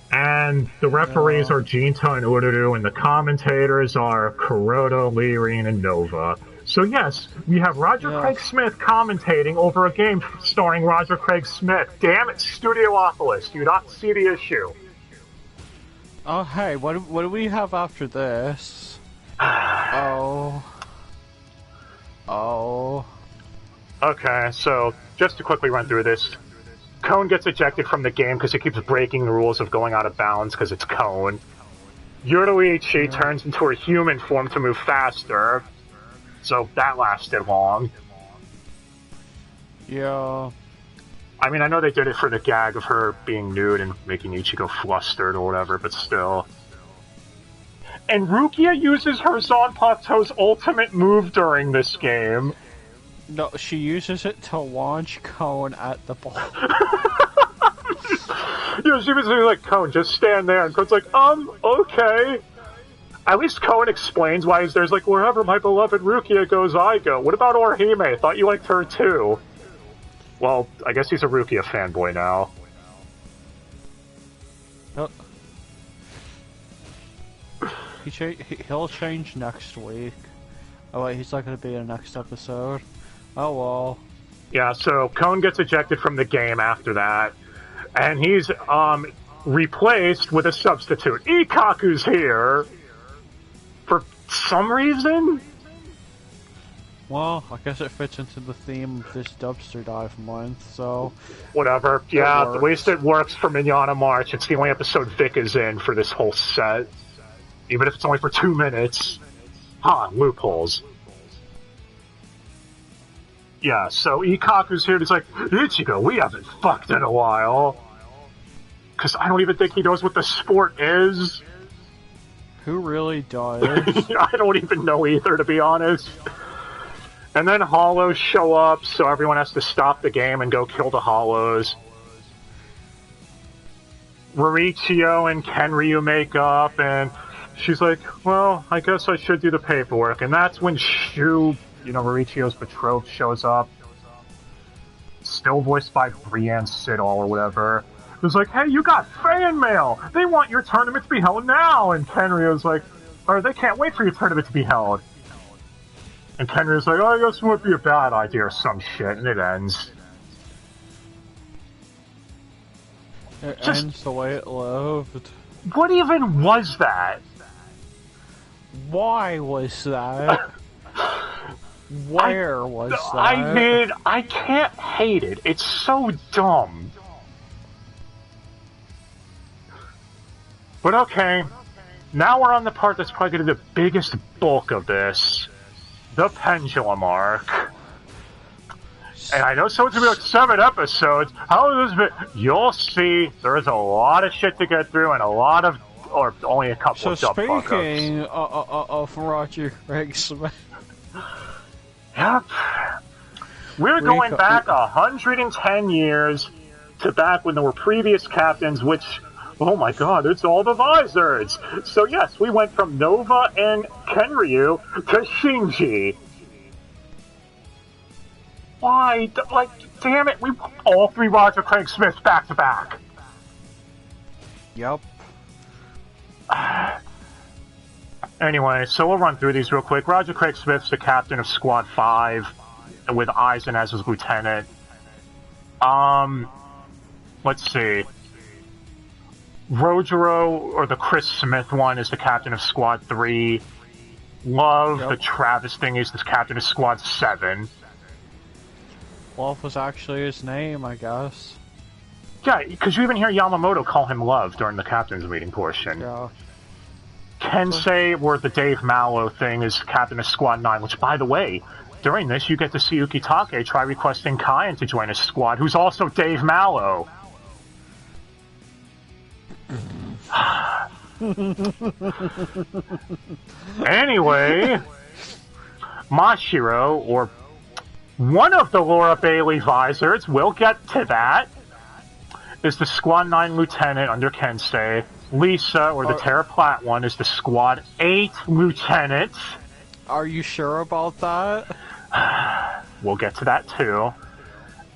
And the referees are Jinta and Ururu, and the commentators are Kuroda, Lirin, and Nova. So yes, we have Roger Craig Smith commentating over a game starring Roger Craig Smith. Damn it, Studiopolis, do not see the issue. Oh hey, what do we have after this? Oh. Okay, so just to quickly run through this. Koen gets ejected from the game because he keeps breaking the rules of going out of bounds because it's Koen. Yoruichi turns into a human form to move faster, so that lasted long. Yeah. I mean, I know they did it for the gag of her being nude and making Ichigo flustered or whatever, but still. And Rukia uses her Zanpato's ultimate move during this game. No, she uses it to launch Koen at the ball. Yeah, she was like, Koen, just stand there. And Koen's like, okay. At least Koen explains why he's there's like, wherever my beloved Rukia goes, I go. What about Orihime? Thought you liked her too. Well, I guess he's a Rukia fanboy now. He'll change next week. Oh wait, he's not going to be in the next episode. Oh well. Yeah, so Koen gets ejected from the game after that, and he's replaced with a substitute. Ikaku's here, some reason. Well, I guess it fits into the theme of this Dubster Dive month, so... Whatever. Yeah, at least it works for Mignana March. It's the only episode Vic is in for this whole set. Even if it's only for 2 minutes. Loopholes. Yeah, so Ikaku's here and he's like, Ichigo, we haven't fucked in a while. Because I don't even think he knows what the sport is. Who really does? I don't even know either, to be honest. And then Hollows show up, so everyone has to stop the game and go kill the Hollows. Mauricio and Kenryu make up, and she's like, well, I guess I should do the paperwork. And that's when Shu, Mauricio's betrothed, shows up. Still voiced by Brienne Siddall or whatever. It was like, hey, you got fan mail! They want your tournament to be held now! And Kenryu's like, or they can't wait for your tournament to be held. And Kenryu's like, oh, I guess it would be a bad idea or some shit, and it ends. It ends the way it lived. What even was that? Why was that? Where was that? I can't hate it. It's so dumb. But okay, now we're on the part that's probably going to be the biggest bulk of this. The Pendulum arc. And I know someone's going to be like, 7 episodes? How is this been? You'll see, there is a lot of shit to get through and a lot of, or only a couple of dumb fuck-ups. So speaking of Roger Craig Smith. Yep. We're going back 110 years to back when there were previous captains, which, oh my god, it's all the Visors! So yes, we went from Nova and Kenryu to Shinji. Why? Like, damn it, we all 3 Roger Craig Smiths back to back. Yup. Anyway, so we'll run through these real quick. Roger Craig Smith's the captain of Squad 5, with Eisen as his lieutenant. Let's see. Rojiro, or the Chris Smith one, is the captain of Squad 3. Love, the Travis thing, is the captain of Squad 7. Love was actually his name, I guess. Yeah, because you even hear Yamamoto call him Love during the captain's meeting portion. Yeah. Kensei, or the Dave Mallow thing, is captain of Squad 9, which, by the way, during this, you get to see Ukitake try requesting Kaien to join his squad, who's also Dave Mallow. Anyway, Mashiro, or one of the Laura Bailey Visors, we'll get to that, is the Squad 9 lieutenant under Kensei. Lisa, or the Terra Plat one, is the Squad 8 lieutenant. Are you sure about that? We'll get to that too.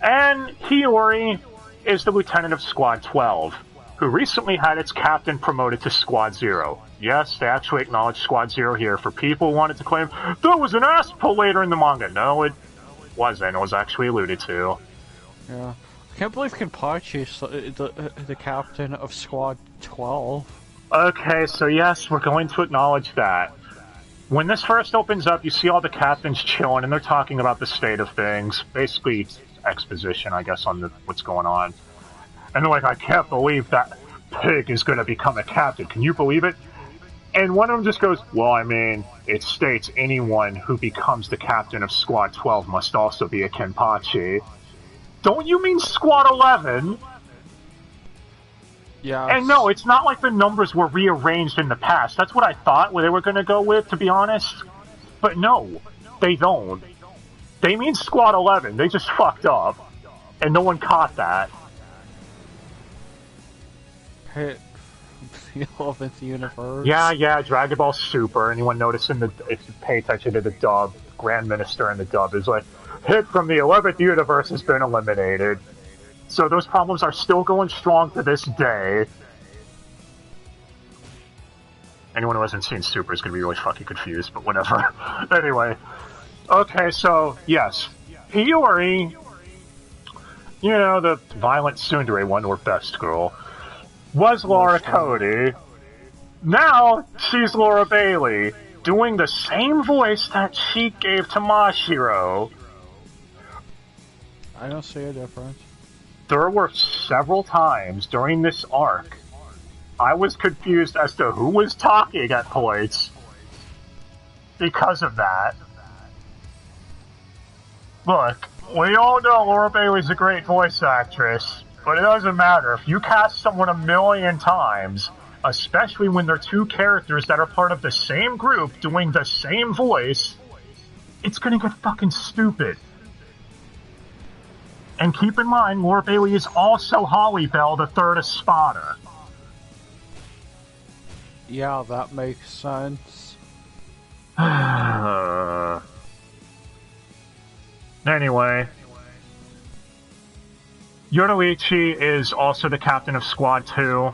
And Hiyori is the lieutenant of Squad 12, who recently had its captain promoted to Squad 0. Yes, they actually acknowledge Squad 0 here for people who wanted to claim, there was an ass pull later in the manga. No, it wasn't. It was actually alluded to. Yeah. I can't believe Kenpachi is the captain of Squad 12. Okay, so yes, we're going to acknowledge that. When this first opens up, you see all the captains chilling, and they're talking about the state of things. Basically, exposition, I guess, on what's going on. And they're like, I can't believe that pig is going to become a captain. Can you believe it? And one of them just goes, well, I mean, it states anyone who becomes the captain of Squad 12 must also be a Kenpachi. Don't you mean Squad 11? Yeah. And no, it's not like the numbers were rearranged in the past. That's what I thought they were going to go with, to be honest. But no, they don't. They mean Squad 11. They just fucked up. And no one caught that. Hit the 11th universe. Yeah, Dragon Ball Super. Anyone noticing if you pay attention to the dub, Grand Minister in the dub is like, hit from the 11th universe has been eliminated. So those problems are still going strong to this day. Anyone who hasn't seen Super is going to be really fucking confused, but whatever. Anyway. Okay, so, yes. Hiyori, the violent tsundere one, or best girl, was Laura Cody. Now, she's Laura Bailey. doing the same voice that she gave to Mashiro. I don't see a difference. There were several times during this arc I was confused as to who was talking at points because of that. Look, we all know Laura Bailey's a great voice actress, but it doesn't matter. If you cast someone a million times, especially when they're two characters that are part of the same group doing the same voice, it's gonna get fucking stupid. And keep in mind, Laura Bailey is also Holly Bell, the third Espada. Yeah, that makes sense. Anyway, Yoruichi is also the captain of Squad 2.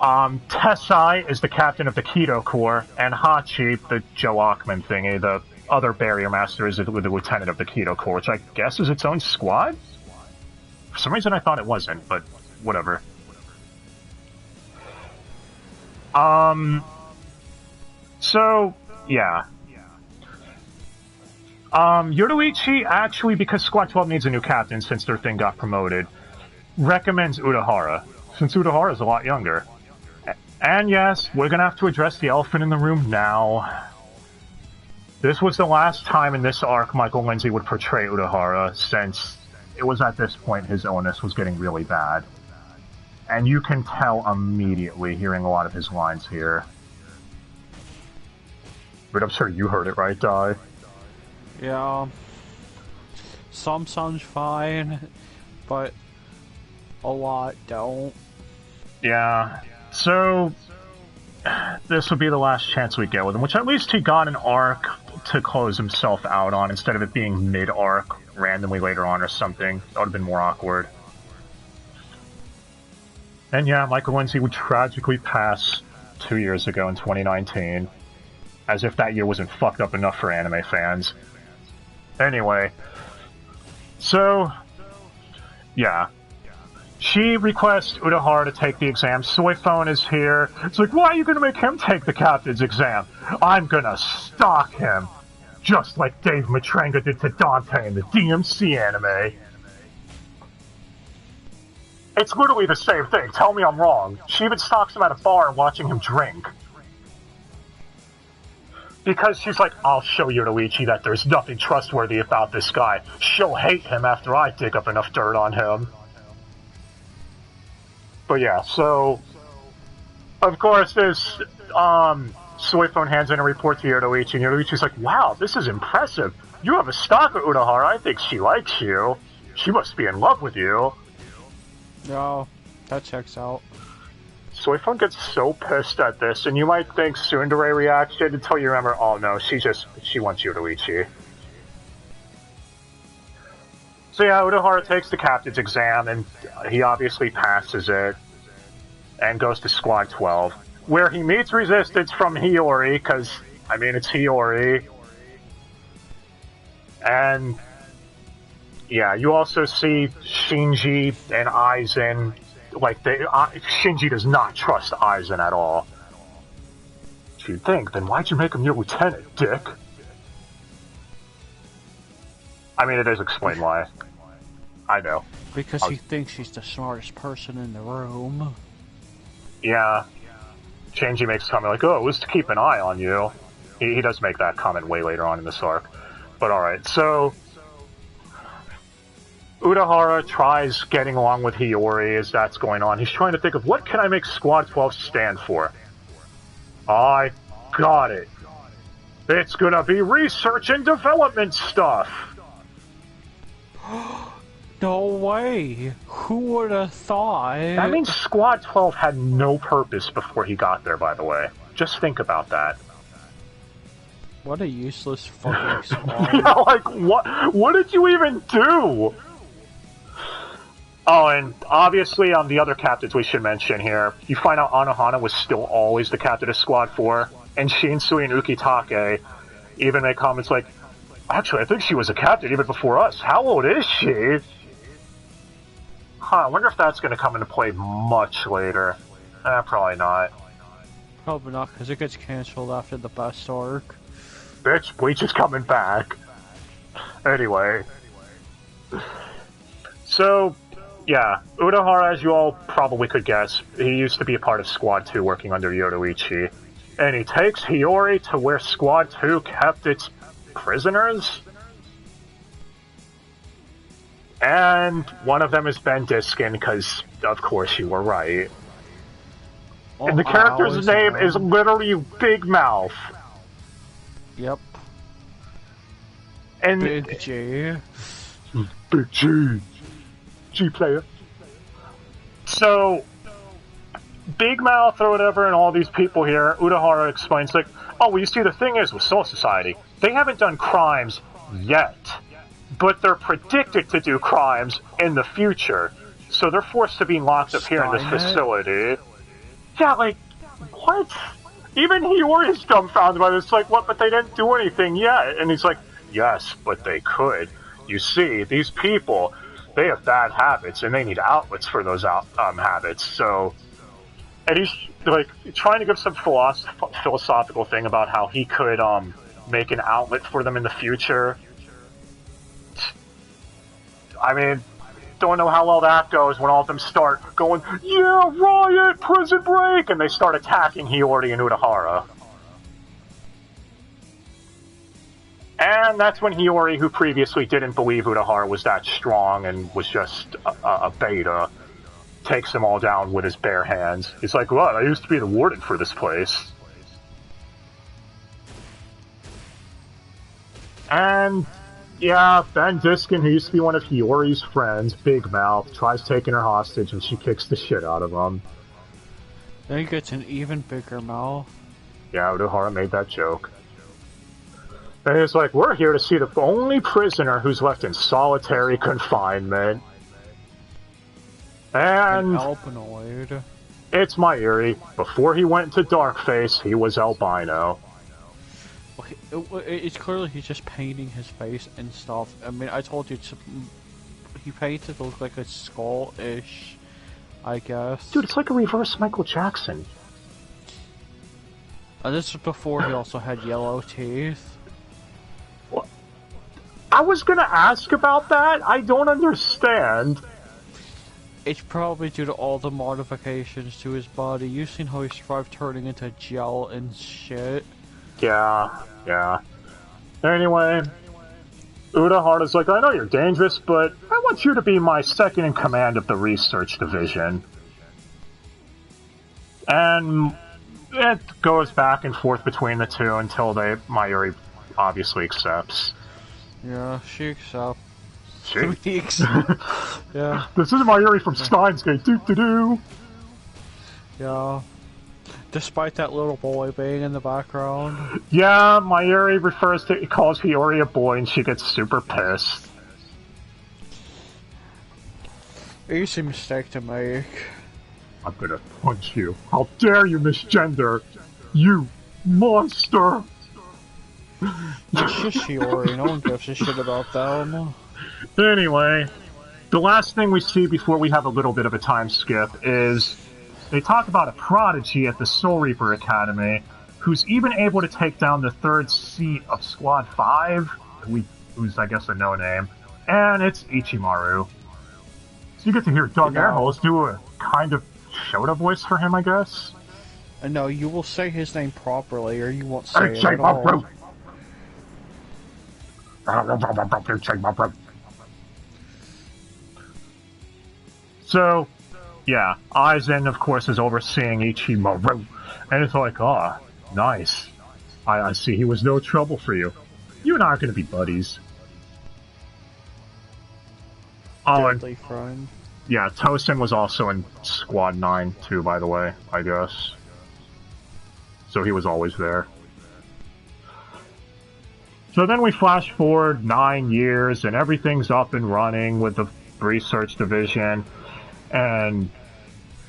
Tessai is the captain of the Keto Corps, and Hachi, the Joe Ackman thingy, the other barrier master, is the lieutenant of the Keto Corps, which I guess is its own squad? For some reason I thought it wasn't, but whatever. So, yeah. Yoruichi actually, because Squad 12 needs a new captain since their thing got promoted, recommends Udahara, since Udahara is a lot younger. And yes, we're gonna have to address the elephant in the room now. This was the last time in this arc Michael Lindsay would portray Udahara, since it was at this point his illness was getting really bad. And you can tell immediately hearing a lot of his lines here. But I'm sure you heard it, right, Di? Yeah. Some sounds fine, but a lot don't. Yeah. So, this would be the last chance we get with him, which at least he got an arc to close himself out on, instead of it being mid-arc randomly later on or something. That would have been more awkward. And yeah, Michael Lindsay would tragically pass 2 years ago in 2019. As if that year wasn't fucked up enough for anime fans. Anyway. So, yeah. She requests Udahara to take the exam. Soyphone is here. It's like, why are you gonna make him take the captain's exam? I'm gonna stalk him. Just like Dave Matranga did to Dante in the DMC anime. It's literally the same thing. Tell me I'm wrong. She even stalks him at a bar and watching him drink. Because she's like, I'll show Yoruichi that there's nothing trustworthy about this guy. She'll hate him after I dig up enough dirt on him. But yeah, so... Of course, this, Soyphone hands in a report to Yoruichi, and Yoruichi's like, wow, this is impressive. You have a stalker, Udahara. I think she likes you. She must be in love with you. No, that checks out. Soyphone gets so pissed at this, and you might think tsundere reaction until you remember, oh no, she wants Yoruichi. So yeah, Udahara takes the captain's exam, and he obviously passes it, and goes to Squad 12, where he meets resistance from Hiyori, because, I mean, it's Hiyori. And, yeah, you also see Shinji and Aizen. Like, Shinji does not trust Aizen at all. If you think, then why'd you make him your lieutenant, dick? I mean, it is explained why. I know. Because he thinks he's the smartest person in the room. Yeah. Shinji makes a comment like, oh, it was to keep an eye on you. He does make that comment way later on in this arc. But alright, so... Udahara tries getting along with Hiyori as that's going on. He's trying to think of, what can I make Squad 12 stand for? I got it. It's gonna be research and development stuff. No way. Who would have thought? That means Squad 12 had no purpose before he got there, by the way. Just think about that. What a useless fucking squad. Yeah, like, what did you even do? Oh, and obviously, the other captains we should mention here. You find out Anohana was still always the captain of Squad 4, and Shinsui and Ukitake even make comments like, actually, I think she was a captain even before us. How old is she? Huh, I wonder if that's going to come into play much later. Probably not. Probably not, because it gets cancelled after the best arc. bitch, Bleach is coming back. Anyway. So, yeah, Urahara, as you all probably could guess, he used to be a part of Squad 2 working under Yoruichi. And he takes Hiyori to where Squad 2 kept its prisoners? And one of them is Ben Diskin, because, of course, you were right. Oh, and the character's name is literally Big Mouth. Yep. And Big G. Big G. G player. So, Big Mouth or whatever and all these people here, Urahara explains, like, oh, well, you see, the thing is with Soul Society, they haven't done crimes yet. But they're predicted to do crimes in the future. So they're forced to be locked up here in this facility. Yeah, like, what? Even Hiyori's dumbfounded by this. Like, what? But they didn't do anything yet. And he's like, yes, but they could. You see, these people, they have bad habits, and they need outlets for those habits. So, and he's, like, trying to give some philosophical thing about how he could make an outlet for them in the future. I mean, don't know how well that goes when all of them start going, yeah, riot, prison break, and they start attacking Hiyori and Urahara. And that's when Hiyori, who previously didn't believe Urahara was that strong and was just a beta, takes them all down with his bare hands. He's like, what, I used to be the warden for this place. And yeah, Ben Diskin, who used to be one of Hiyori's friends, Big Mouth, tries taking her hostage and she kicks the shit out of him. Then he gets an even bigger mouth. Yeah, Urahara made that joke. And he's like, we're here to see the only prisoner who's left in solitary confinement. And albinoid. It's Mayuri. Before he went to Darkface, he was albino. It's clearly he's just painting his face and stuff. I mean, I told you, he painted to look like a skull-ish, I guess. Dude, it's like a reverse Michael Jackson. And this was before he also had yellow teeth. What? I was gonna ask about that. I don't understand. It's probably due to all the modifications to his body. You've seen how he survived turning into gel and shit. Yeah. Anyway, Urahara's like, I know you're dangerous, but I want you to be my second in command of the research division. And it goes back and forth between the two until Mayuri obviously accepts. Yeah, she accepts. Yeah. This is Mayuri from Steins Gate. Doo-doo-doo. Yeah. Despite that little boy being in the background. Yeah, Mayuri calls Hiyori a boy and she gets super pissed. Easy mistake to make. I'm gonna punch you. How dare you misgender! You monster! It's just Hiyori, no one gives a shit about them. Anyway, the last thing we see before we have a little bit of a time skip is they talk about a prodigy at the Soul Reaper Academy who's even able to take down the third seat of Squad 5, who's, I guess, a no-name, and it's Ichimaru. So you get to hear Doug Airholes do a kind of Shota voice for him, I guess? No, you will say his name properly, or you won't say it at all. So, yeah, Aizen, of course, is overseeing Ichimaru, and it's like, oh, nice. I see he was no trouble for you. You and I are going to be buddies. Deadly friend. Yeah, Tosin was also in Squad 9, too, by the way, I guess. So he was always there. So then we flash forward 9 years, and everything's up and running with the research division, and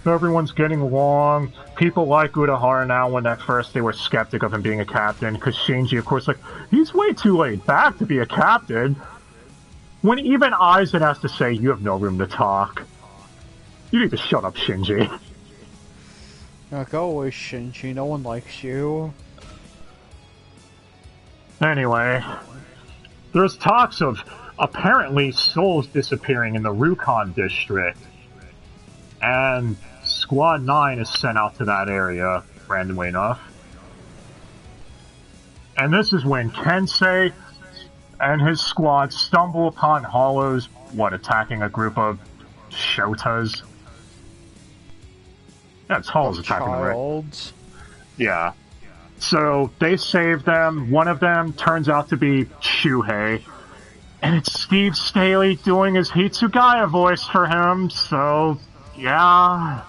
everyone's getting along. People like Urahara now, when at first they were skeptic of him being a captain, because Shinji, of course, like, he's way too laid back to be a captain. When even Aizen has to say, you have no room to talk. You need to shut up, Shinji. Now go away, Shinji, no one likes you. Anyway, there's talks of apparently souls disappearing in the Rukon district. And Squad 9 is sent out to that area, randomly enough. And this is when Kensei and his squad stumble upon Hollows, attacking a group of Shotas? Yeah, it's Hollows attacking them, right? Yeah. So they save them. One of them turns out to be Shuhei. And it's Steve Staley doing his Hitsugaya voice for him, so yeah.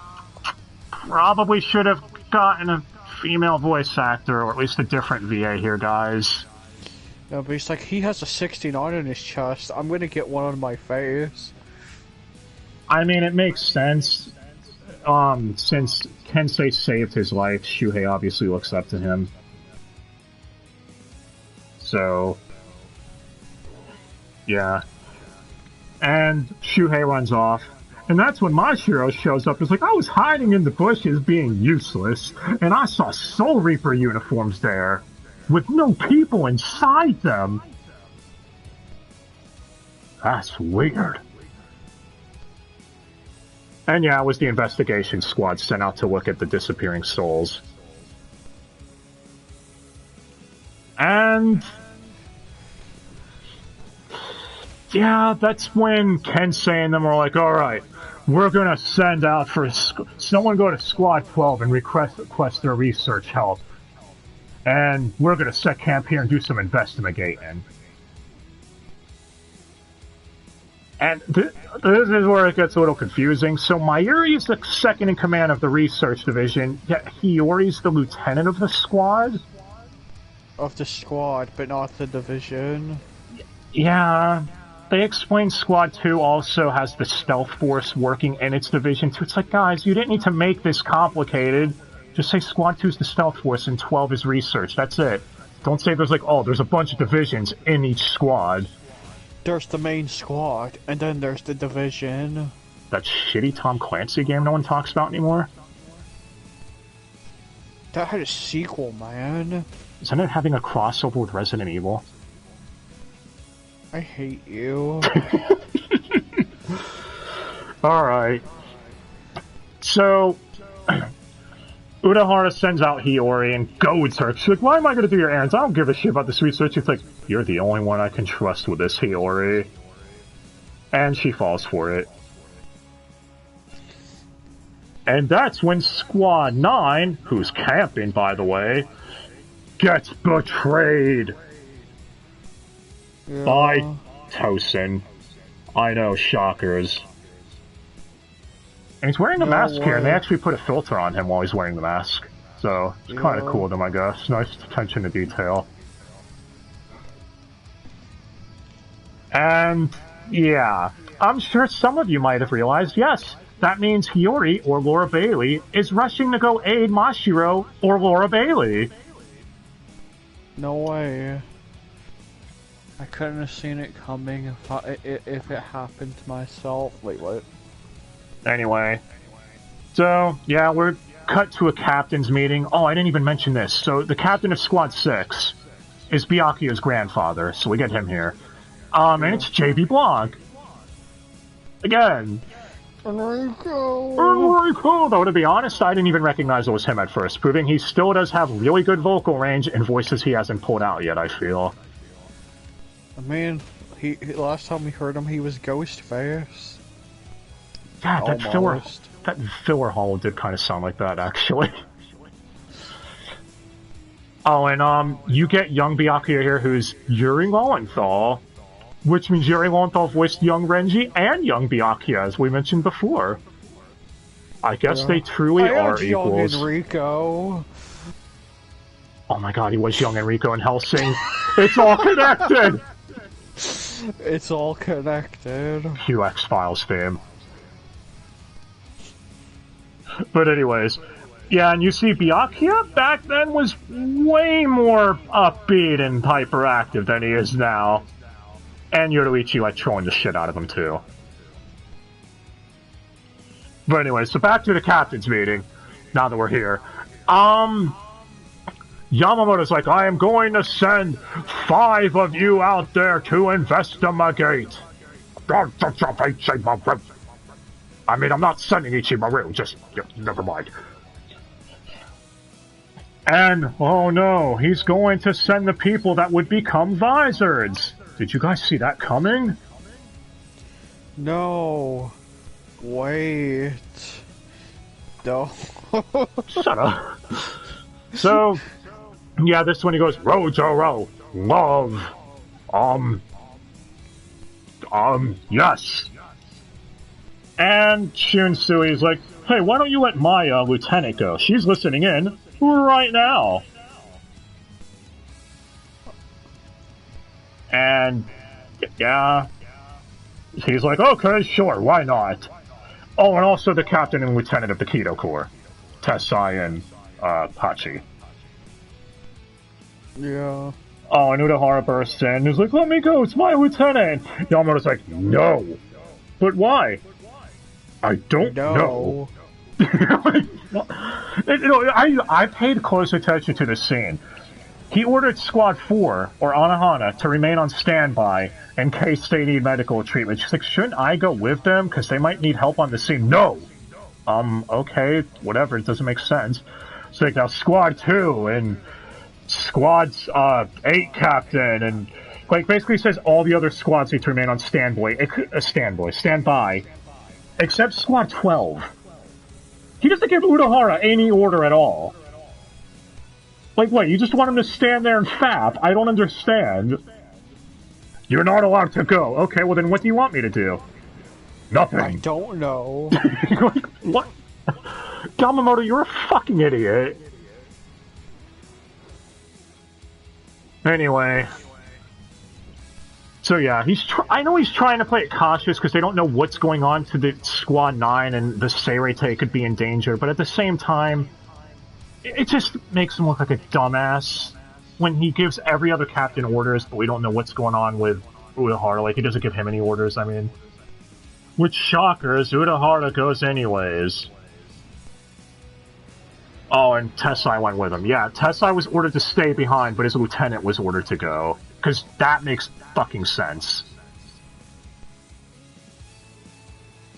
Probably should have gotten a female voice actor, or at least a different VA here, guys. Yeah, but he's like, he has a 69 in his chest. I'm gonna get one on my face. I mean, it makes sense. Since Kensei saved his life, Shuhei obviously looks up to him. So, yeah. And Shuhei runs off. And that's when Mashiro shows up. It's like, I was hiding in the bushes being useless, and I saw Soul Reaper uniforms there, with no people inside them. That's weird. And yeah, it was the investigation squad sent out to look at the disappearing souls. And yeah, that's when Kensei and them were like, alright, we're gonna send out for someone go to Squad 12 and request their research help. And we're gonna set camp here and do some investigating. And this is where it gets a little confusing. So Mayuri's the second in command of the research division, yet Hiyori's the lieutenant of the squad? Of the squad, but not the division. Yeah. They explain Squad 2 also has the stealth force working in its division too. It's like, guys, you didn't need to make this complicated. Just say Squad 2 is the stealth force and 12 is research. That's it. Don't say there's like, oh, there's a bunch of divisions in each squad. There's the main squad, and then there's the division. That shitty Tom Clancy game no one talks about anymore? That had a sequel, man. Isn't it having a crossover with Resident Evil? I hate you. Alright. So, Udahara sends out Hiyori and goads her. She's like, why am I going to do your errands? I don't give a shit about this research. It's like, you're the only one I can trust with this, Hiyori. And she falls for it. And that's when Squad 9, who's camping, by the way, gets betrayed. Yeah. By Tosin. I know, shockers. And he's wearing a mask here, and they actually put a filter on him while he's wearing the mask. So, it's kind of cool of them, I guess. Nice attention to detail. And, yeah. I'm sure some of you might have realized, yes, that means Hiyori, or Laura Bailey, is rushing to go aid Mashiro, or Laura Bailey. No way. I couldn't have seen it coming if it happened to myself. Wait, what? Anyway. So, yeah, we're cut to a captain's meeting. Oh, I didn't even mention this. So, the captain of Squad 6 is Byakuya's grandfather, so we get him here. And it's JB Blanc. Again. Enrico! Though, to be honest, I didn't even recognize it was him at first, proving he still does have really good vocal range and voices he hasn't pulled out yet, I feel. I mean, he last time we heard him, he was Ghostface. Yeah, that filler hollow did kind of sound like that, actually. Oh, and you get young Byakuya here, who's Yuri Lowenthal, which means Yuri Lowenthal voiced young Renji and young Byakuya, as we mentioned before. I guess they truly are equals. Young Enrico. Oh my god, he was young Enrico in Hellsing. It's all connected! It's all connected. Cue X-Files fame. But anyways, yeah, and you see Byakuya back then was way more upbeat and hyperactive than he is now. And Yoruichi like trolling the shit out of him too. But anyway, so back to the captain's meeting, now that we're here. Yamamoto's like, I am going to send 5 of you out there to investigate. I mean, I'm not sending Ichimaru, just, never mind. And, oh no, he's going to send the people that would become Vizards. Did you guys see that coming? No. Wait. No. Shut up. So, yeah, this one he goes, Rojoro, love. Yes. And Shunsui's like, hey, why don't you let my lieutenant go? She's listening in right now. And, yeah, he's like, okay, sure, why not? Oh, and also the captain and lieutenant of the Kido Corps, Tessai and Hachi. Yeah. Oh, and Udahara bursts in and he's like, let me go, it's my lieutenant. Yamamoto's like, no. But why? I don't know. I paid close attention to this scene. He ordered Squad 4, or Anohana, to remain on standby in case they need medical treatment. She's like, shouldn't I go with them? Because they might need help on the scene. No! Okay, whatever, it doesn't make sense. So like, now Squad 2, and Squad's 8 captain, and like basically says all the other squads need to remain on standby, except Squad 12. He doesn't give Udahara any order at all. Like, what, you just want him to stand there and fap? I don't understand. You're not allowed to go. Okay, well then what do you want me to do? Nothing. I don't know. Like, what? Yamamoto, you're a fucking idiot. Anyway. So yeah, I know he's trying to play it cautious because they don't know what's going on to the Squad 9 and the Seirete could be in danger, but at the same time, it just makes him look like a dumbass when he gives every other captain orders, but we don't know what's going on with Udahara. Like, he doesn't give him any orders, I mean. Which, shockers, Udahara goes anyways. Oh, and Tessai went with him. Yeah, Tessai was ordered to stay behind, but his lieutenant was ordered to go. Because that makes fucking sense.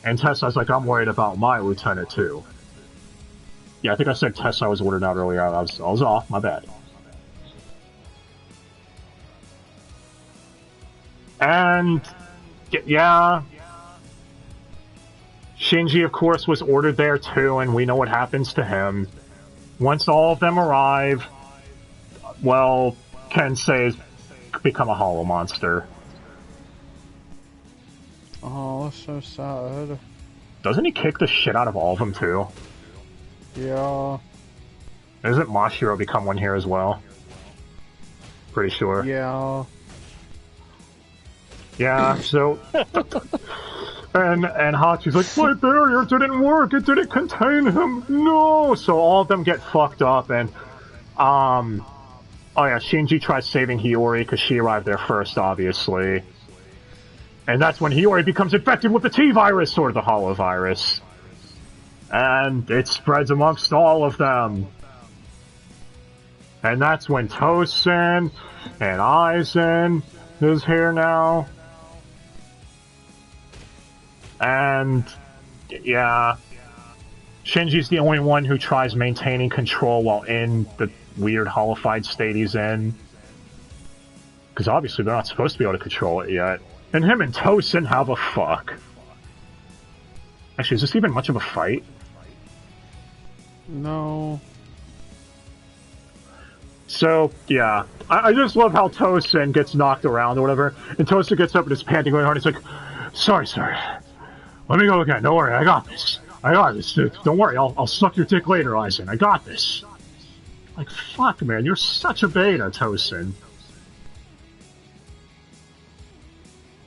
And Tessai's like, I'm worried about my lieutenant, too. Yeah, I think I said Tessai was ordered out earlier. I was off, my bad. And, yeah... Shinji, of course, was ordered there, too, and we know what happens to him. Once all of them arrive, well, Kensei's become a hollow monster. Oh, that's so sad. Doesn't he kick the shit out of all of them, too? Yeah. Doesn't Mashiro become one here as well? Pretty sure. Yeah. Yeah, so... and Hachi's like, my barrier didn't work, it didn't contain him, no! So all of them get fucked up, and, oh yeah, Shinji tries saving Hiyori, because she arrived there first, obviously. And that's when Hiyori becomes infected with the T-virus, or the Hollow virus. And it spreads amongst all of them. And that's when Tosen and Aizen is here now. And, yeah, Shinji's the only one who tries maintaining control while in the weird holified state he's in. Because obviously they're not supposed to be able to control it yet. And him and Tosen have a fuck. Actually, is this even much of a fight? No. So, yeah. I just love how Tosen gets knocked around or whatever. And Tosen gets up and is panting going hard. He's like, sorry. Let me go again. Don't worry, I got this. Dude. Don't worry, I'll suck your dick later, Aizen. I got this. Like, fuck, man, you're such a beta, Tosen.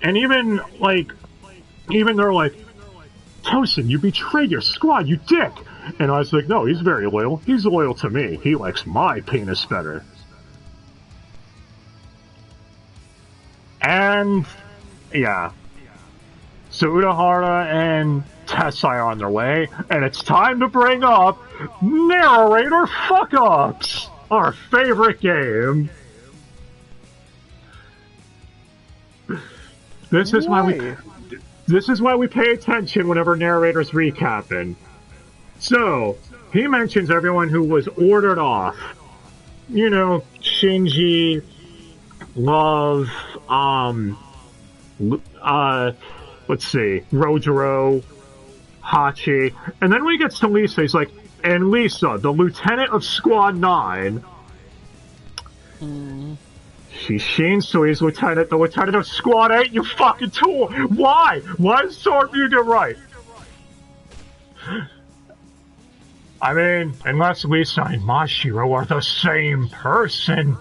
And even they're like, Tosen, you betrayed your squad, you dick! And I was like, no, he's very loyal. He's loyal to me. He likes my penis better. And, yeah. So Udahara and Tessai are on their way, and it's time to bring up narrator fuck-ups! our favorite game. This is why we pay attention whenever narrators recapping. So, he mentions everyone who was ordered off. You know, Shinji, Love, let's see, Rojiro, Hachi, and then when he gets to Lisa, he's like, and Lisa, the lieutenant of Squad 9. She's Shinsui's lieutenant, the lieutenant of Squad 8, you fucking tool! Why? Why is Sword you get right? I mean, unless Lisa and Mashiro are the same person.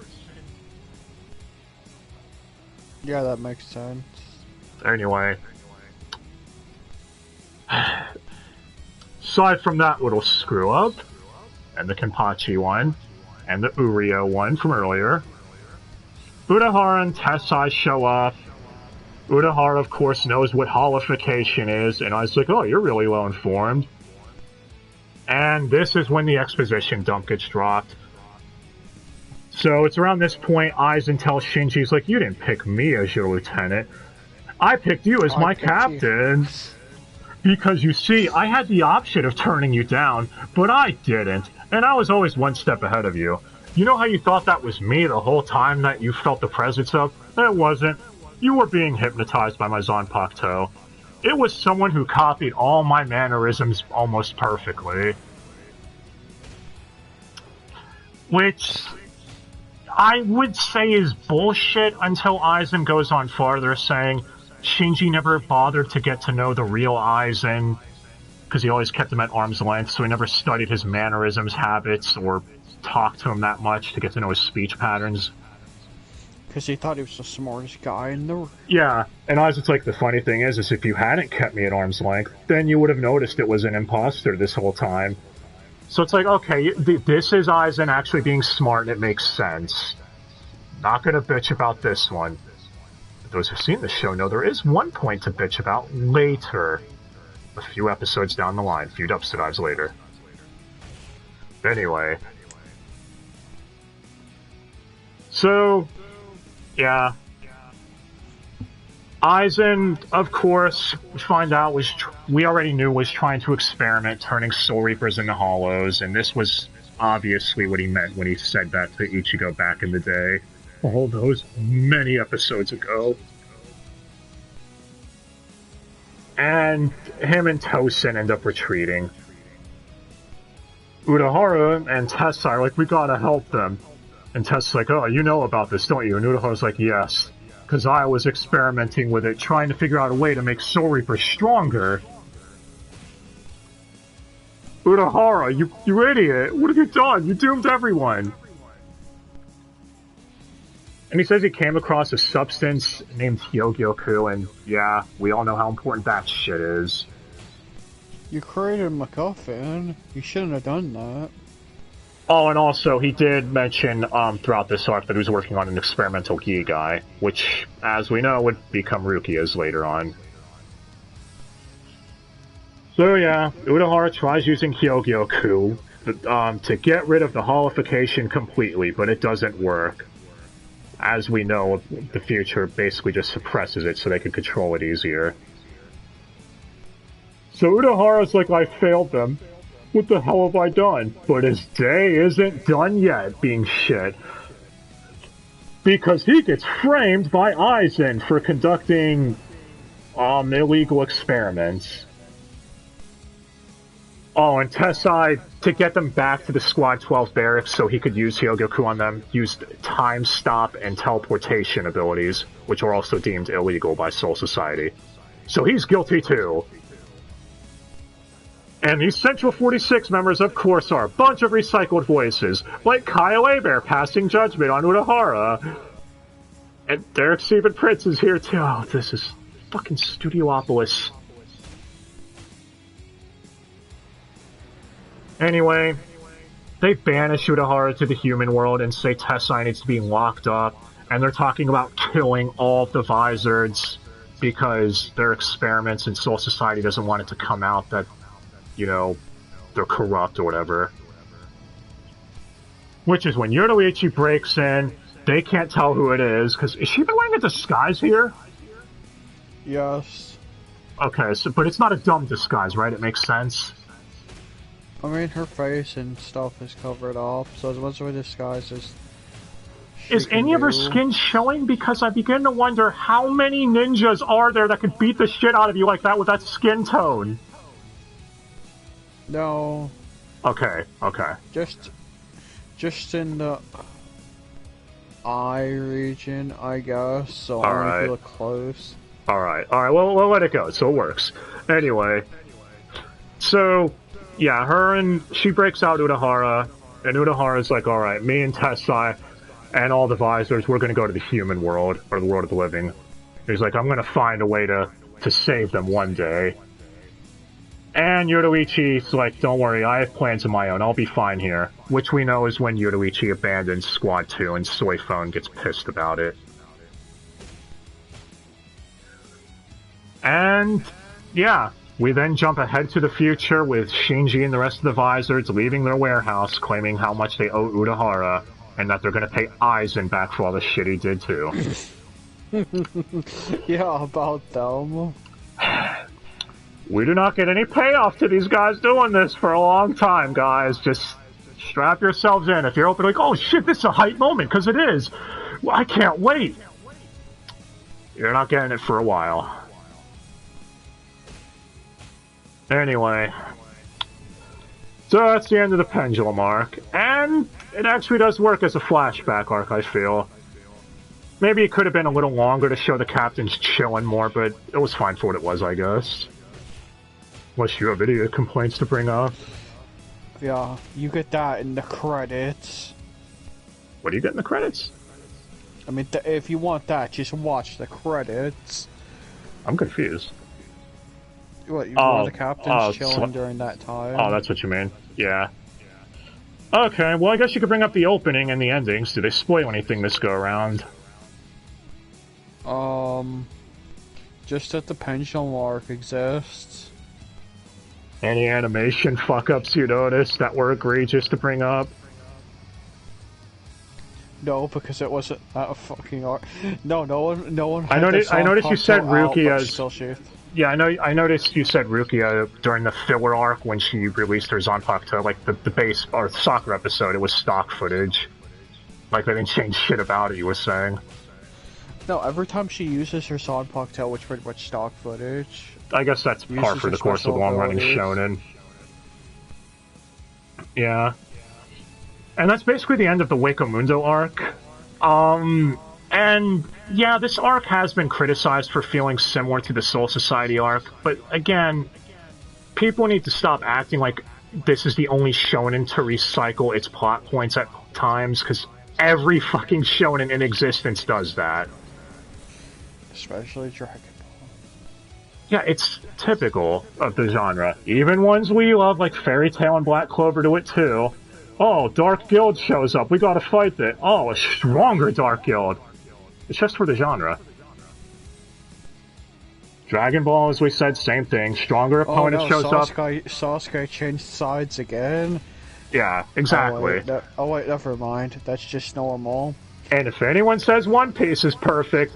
Yeah, that makes sense. Anyway. Aside from that little screw up, and the Kenpachi one, and the Urio one from earlier, Urahara and Tessai show up. Urahara, of course, knows what holification is, and I was like, oh, you're really well informed. And this is when the exposition dump gets dropped. So it's around this point, Aizen tells Shinji, he's like, you didn't pick me as your lieutenant. I picked you as my captain. Because you see, I had the option of turning you down, but I didn't. And I was always one step ahead of you. You know how you thought that was me the whole time that you felt the presence of? It wasn't. You were being hypnotized by my Zanpakuto. It was someone who copied all my mannerisms almost perfectly. Which I would say is bullshit until Aizen goes on farther saying Shinji never bothered to get to know the real Aizen because he always kept him at arm's length, so he never studied his mannerisms, habits, or talked to him that much to get to know his speech patterns. Because he thought he was the smartest guy in the room. Yeah, and Aizen's like, the funny thing is if you hadn't kept me at arm's length, then you would have noticed it was an imposter this whole time. So it's like, okay, this is Aizen actually being smart and it makes sense. Not gonna bitch about this one. But those who've seen the show know there is one point to bitch about later. A few episodes down the line, a few Dubster dives later. Anyway. So, yeah. Aizen, of course, we find out we already knew was trying to experiment turning Soul Reapers into Hollows, and this was obviously what he meant when he said that to Ichigo back in the day. All those many episodes ago. And him and Tosin end up retreating. Urahara and Tessa are like, we gotta help them. And Tessa's like, oh, you know about this, don't you? And Urahara's like, yes. Because I was experimenting with it, trying to figure out a way to make Soul Reapers stronger. Urahara, you idiot! What have you done? You doomed everyone! And he says he came across a substance named Hyogyoku, and yeah, we all know how important that shit is. You created a MacGuffin. You shouldn't have done that. Oh, and also, he did mention throughout this arc that he was working on an experimental gi guy, which, as we know, would become Rukia's later on. So yeah, Urahara tries using Hyogyoku to get rid of the holification completely, but it doesn't work. As we know, the future basically just suppresses it so they can control it easier. So Urahara's like, I failed them. What the hell have I done? But his day isn't done yet, being shit. Because he gets framed by Aizen for conducting illegal experiments. Oh, and Tessai, to get them back to the Squad 12 barracks so he could use Hyogyoku on them, used time stop and teleportation abilities, which are also deemed illegal by Soul Society. So he's guilty too. And these Central 46 members, of course, are a bunch of recycled voices, like Kyle Abear passing judgment on Urahara. And Derek Stephen Prince is here too. Oh, this is fucking Studiopolis. Anyway, they banish Urahara to the human world and say Tessai needs to be locked up, and they're talking about killing all of the Vizards because their experiments and Soul Society doesn't want it to come out that, you know, they're corrupt or whatever. which is when Yoruichi breaks in, they can't tell who it is, because is she even wearing a disguise here? Yes. Okay, so but it's not a dumb disguise, right? It makes sense. I mean, her face and stuff is covered up, so as much of a disguise as is any of her skin showing? Because I begin to wonder how many ninjas are there that could beat the shit out of you like that with that skin tone? No. Okay, okay. Just in the eye region, I guess, so All only right. if you look close. Alright, well, we'll let it go, so it works. Anyway, so, yeah, she breaks out Udahara, and Udahara's like, alright, me and Tessai and all the visors, we're gonna go to the human world, or the world of the living. He's like, I'm gonna find a way to save them one day. And Yoruichi's like, don't worry, I have plans of my own, I'll be fine here. Which we know is when Yoruichi abandons Squad 2 and Soy Phone gets pissed about it. And, yeah, we then jump ahead to the future with Shinji and the rest of the Visors leaving their warehouse, claiming how much they owe Udahara, and that they're gonna pay Aizen back for all the shit he did too. Yeah, about them. We do not get any payoff to these guys doing this for a long time, guys. Just strap yourselves in. If you're open, like, oh shit, this is a hype moment, because it is. Well, I can't wait. You're not getting it for a while. Anyway, so that's the end of the Pendulum arc, and it actually does work as a flashback arc, I feel. Maybe it could have been a little longer to show the captains chilling more, but it was fine for what it was, I guess. Unless you have idiot complaints to bring up. Yeah, you get that in the credits. What do you get in the credits? I mean, if you want that, just watch the credits. I'm confused. What, you want the captains chilling during that time? Oh, that's what you mean. Yeah. Okay, well, I guess you could bring up the opening and the endings. Do they spoil anything this go around? Just that the Pendulum arc exists. Any animation fuck-ups you noticed that were egregious to bring up? No, because it wasn't a fucking arc. No one. I noticed you said Rukia as. Yeah, I noticed you said Rukia during the filler arc when she released her Zanpakuto, like the base or soccer episode, it was stock footage. Like they didn't change shit about it, you were saying. No, every time she uses her Zanpakuto, which pretty much stock footage. I guess that's par for the course of long-running shonen. Yeah. And that's basically the end of the Hueco Mundo arc. And yeah, this arc has been criticized for feeling similar to the Soul Society arc, but again, people need to stop acting like this is the only shonen to recycle its plot points at times, because every fucking shonen in existence does that. Especially Dragon Ball. Yeah, it's typical of the genre. Even ones we love, like Fairy Tail and Black Clover, do it too. Oh, Dark Guild shows up, we gotta fight it. Oh, a stronger Dark Guild. It's just for the genre. Dragon Ball, as we said, same thing. Stronger opponent shows up. Sasuke changed sides again. Yeah, exactly. Oh wait, never mind. That's just normal. And if anyone says One Piece is perfect,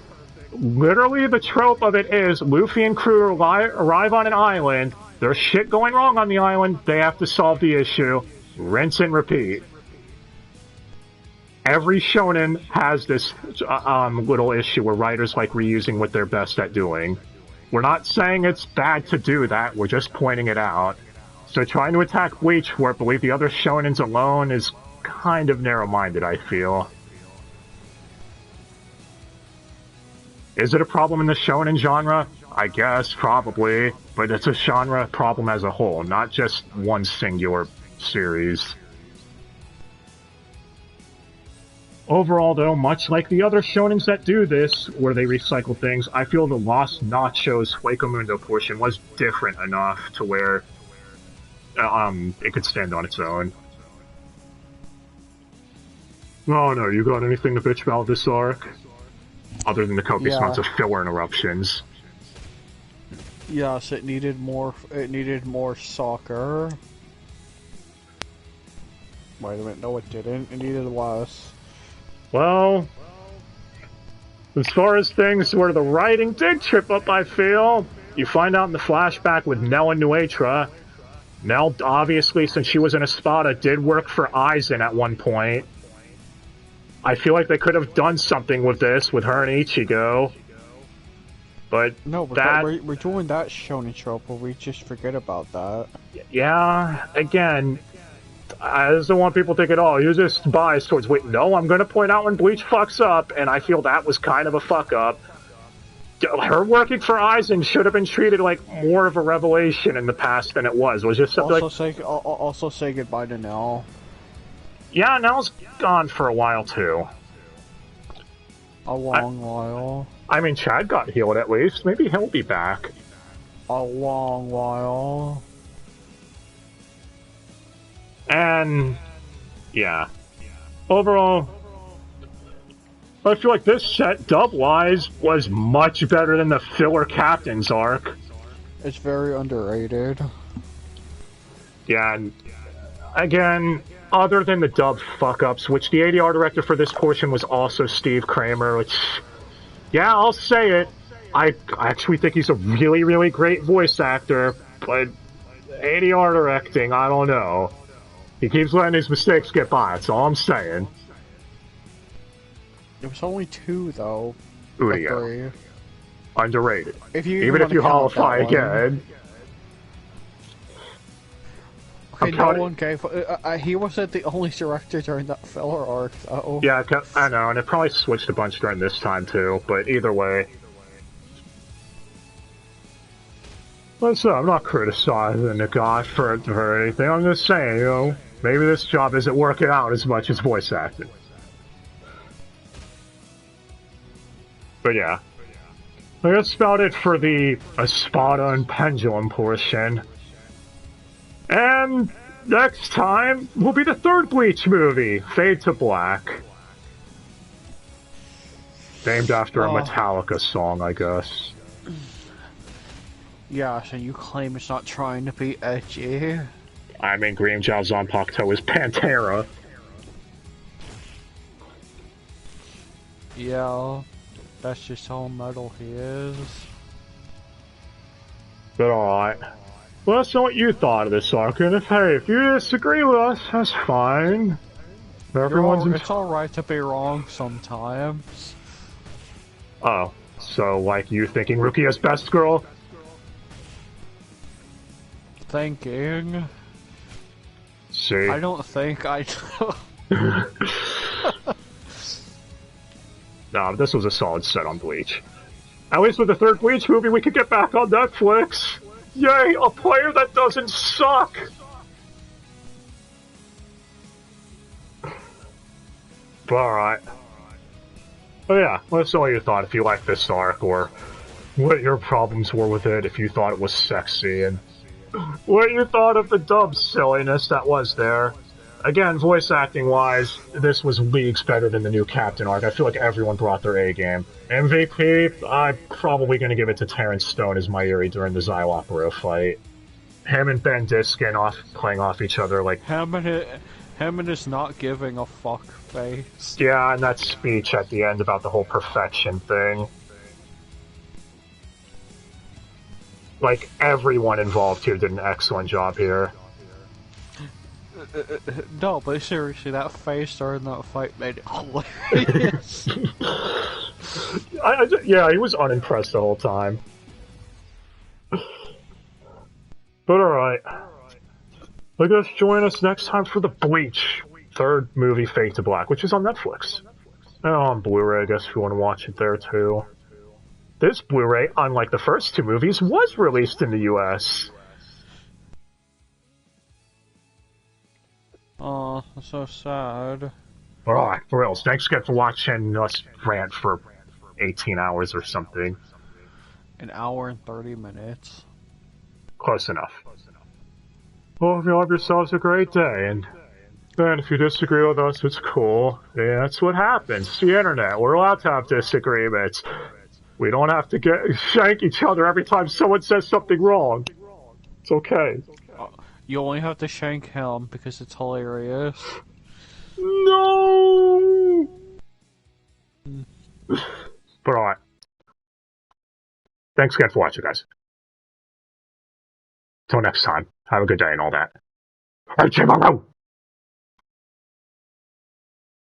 literally the trope of it is Luffy and crew arrive on an island, there's shit going wrong on the island, they have to solve the issue, rinse and repeat. Every shonen has this little issue where writers like reusing what they're best at doing. We're not saying it's bad to do that, we're just pointing it out. So trying to attack Bleach for it, but leave the other shonens alone is kind of narrow-minded, I feel. Is it a problem in the shonen genre? I guess, probably, but it's a genre problem as a whole, not just one singular series. Overall, though, much like the other shonens that do this, where they recycle things, I feel the Lost Nachos Hueco Mundo portion was different enough to where it could stand on its own. Oh no, you got anything to bitch about this arc? Other than the copious amounts of filler interruptions. Yes, it needed more soccer. Wait a minute, no it didn't, and neither was. Well, as far as things where the writing did trip up, I feel, you find out in the flashback with Nell and Nuetra, Nell, obviously, since she was in Espada, did work for Eisen at one point. I feel like they could have done something with this, with her and Ichigo. But no, we're doing that shonen trope where we just forget about that. Yeah, again, I just don't want people thinking, oh, you're just biased towards... Wait, no, I'm going to point out when Bleach fucks up, and I feel that was kind of a fuck-up. Her working for Eisen should have been treated like more of a revelation in the past than it was. It was just something also say goodbye to Nell. Yeah, Nell's gone for a while, too. A long while. I mean, Chad got healed at least. Maybe he'll be back. A long while. And, yeah. Overall, I feel like this set, dub-wise, was much better than the filler Captain's arc. It's very underrated. Yeah, and again, other than the dub fuck-ups, which the ADR director for this portion was also Steve Kramer, which, yeah, I'll say it, I actually think he's a really, really great voice actor, but ADR directing, I don't know. He keeps letting his mistakes get by, that's all I'm saying. There was only 2, though. Udio. Underrated. Even if you qualify again. Okay, no one gave... he wasn't the only director during that filler arc, though. Yeah, I know, and it probably switched a bunch during this time, too, but either way. Listen, I'm not criticizing the guy for anything, I'm just saying, you know, maybe this job isn't working out as much as voice acting. But yeah. That's about it for the Espada and Pendulum portion. And next time will be the 3rd Bleach movie, Fade to Black. Named after a Metallica song, I guess. Yes, and you claim it's not trying to be edgy. I mean, Green Jiao Zanpakuto is Pantera. Yeah, that's just how metal he is. But alright. Let us know what you thought of this arc, and if you disagree with us, that's fine. It's alright to be wrong sometimes. Oh, so like you thinking Rukia's best girl? Thinking. See? I don't think I do. No, this was a solid set on Bleach. At least with the 3rd Bleach movie, we could get back on Netflix. Yay, a player that doesn't suck! But alright. But yeah, let us know what you thought, if you liked this arc, or what your problems were with it, if you thought it was sexy, and what you thought of the dub silliness that was there. Again, voice acting wise, this was leagues better than the new Captain arc. I feel like everyone brought their A game. MVP, I'm probably going to give it to Terrence Stone as Mayuri during the Xylopero fight. Him and Ben Diskin playing off each other like... Him is not giving a fuck face. Yeah, and that speech at the end about the whole perfection thing. Like, everyone involved here did an excellent job here. No, but seriously, that face during that fight made it hilarious. Yeah, he was unimpressed the whole time. But alright. I guess join us next time for the Bleach 3rd movie, Fade to Black, which is on Netflix. And on Blu-ray, I guess if you want to watch it there too. This Blu-ray, unlike the first 2 movies, was released in the US. Oh, that's so sad. Alright, for reals. Thanks again for watching us rant for 18 hours or something. An hour and 30 minutes. Close enough. Well, if you have yourselves a great day, and if you disagree with us, it's cool. Yeah, that's what happens. It's the internet. We're allowed to have disagreements. We don't have to shank each other every time someone says something wrong. It's okay. You only have to shank him because it's hilarious. No! But alright. Thanks again for watching, guys. Till next time, have a good day and all that. Hey, tomorrow!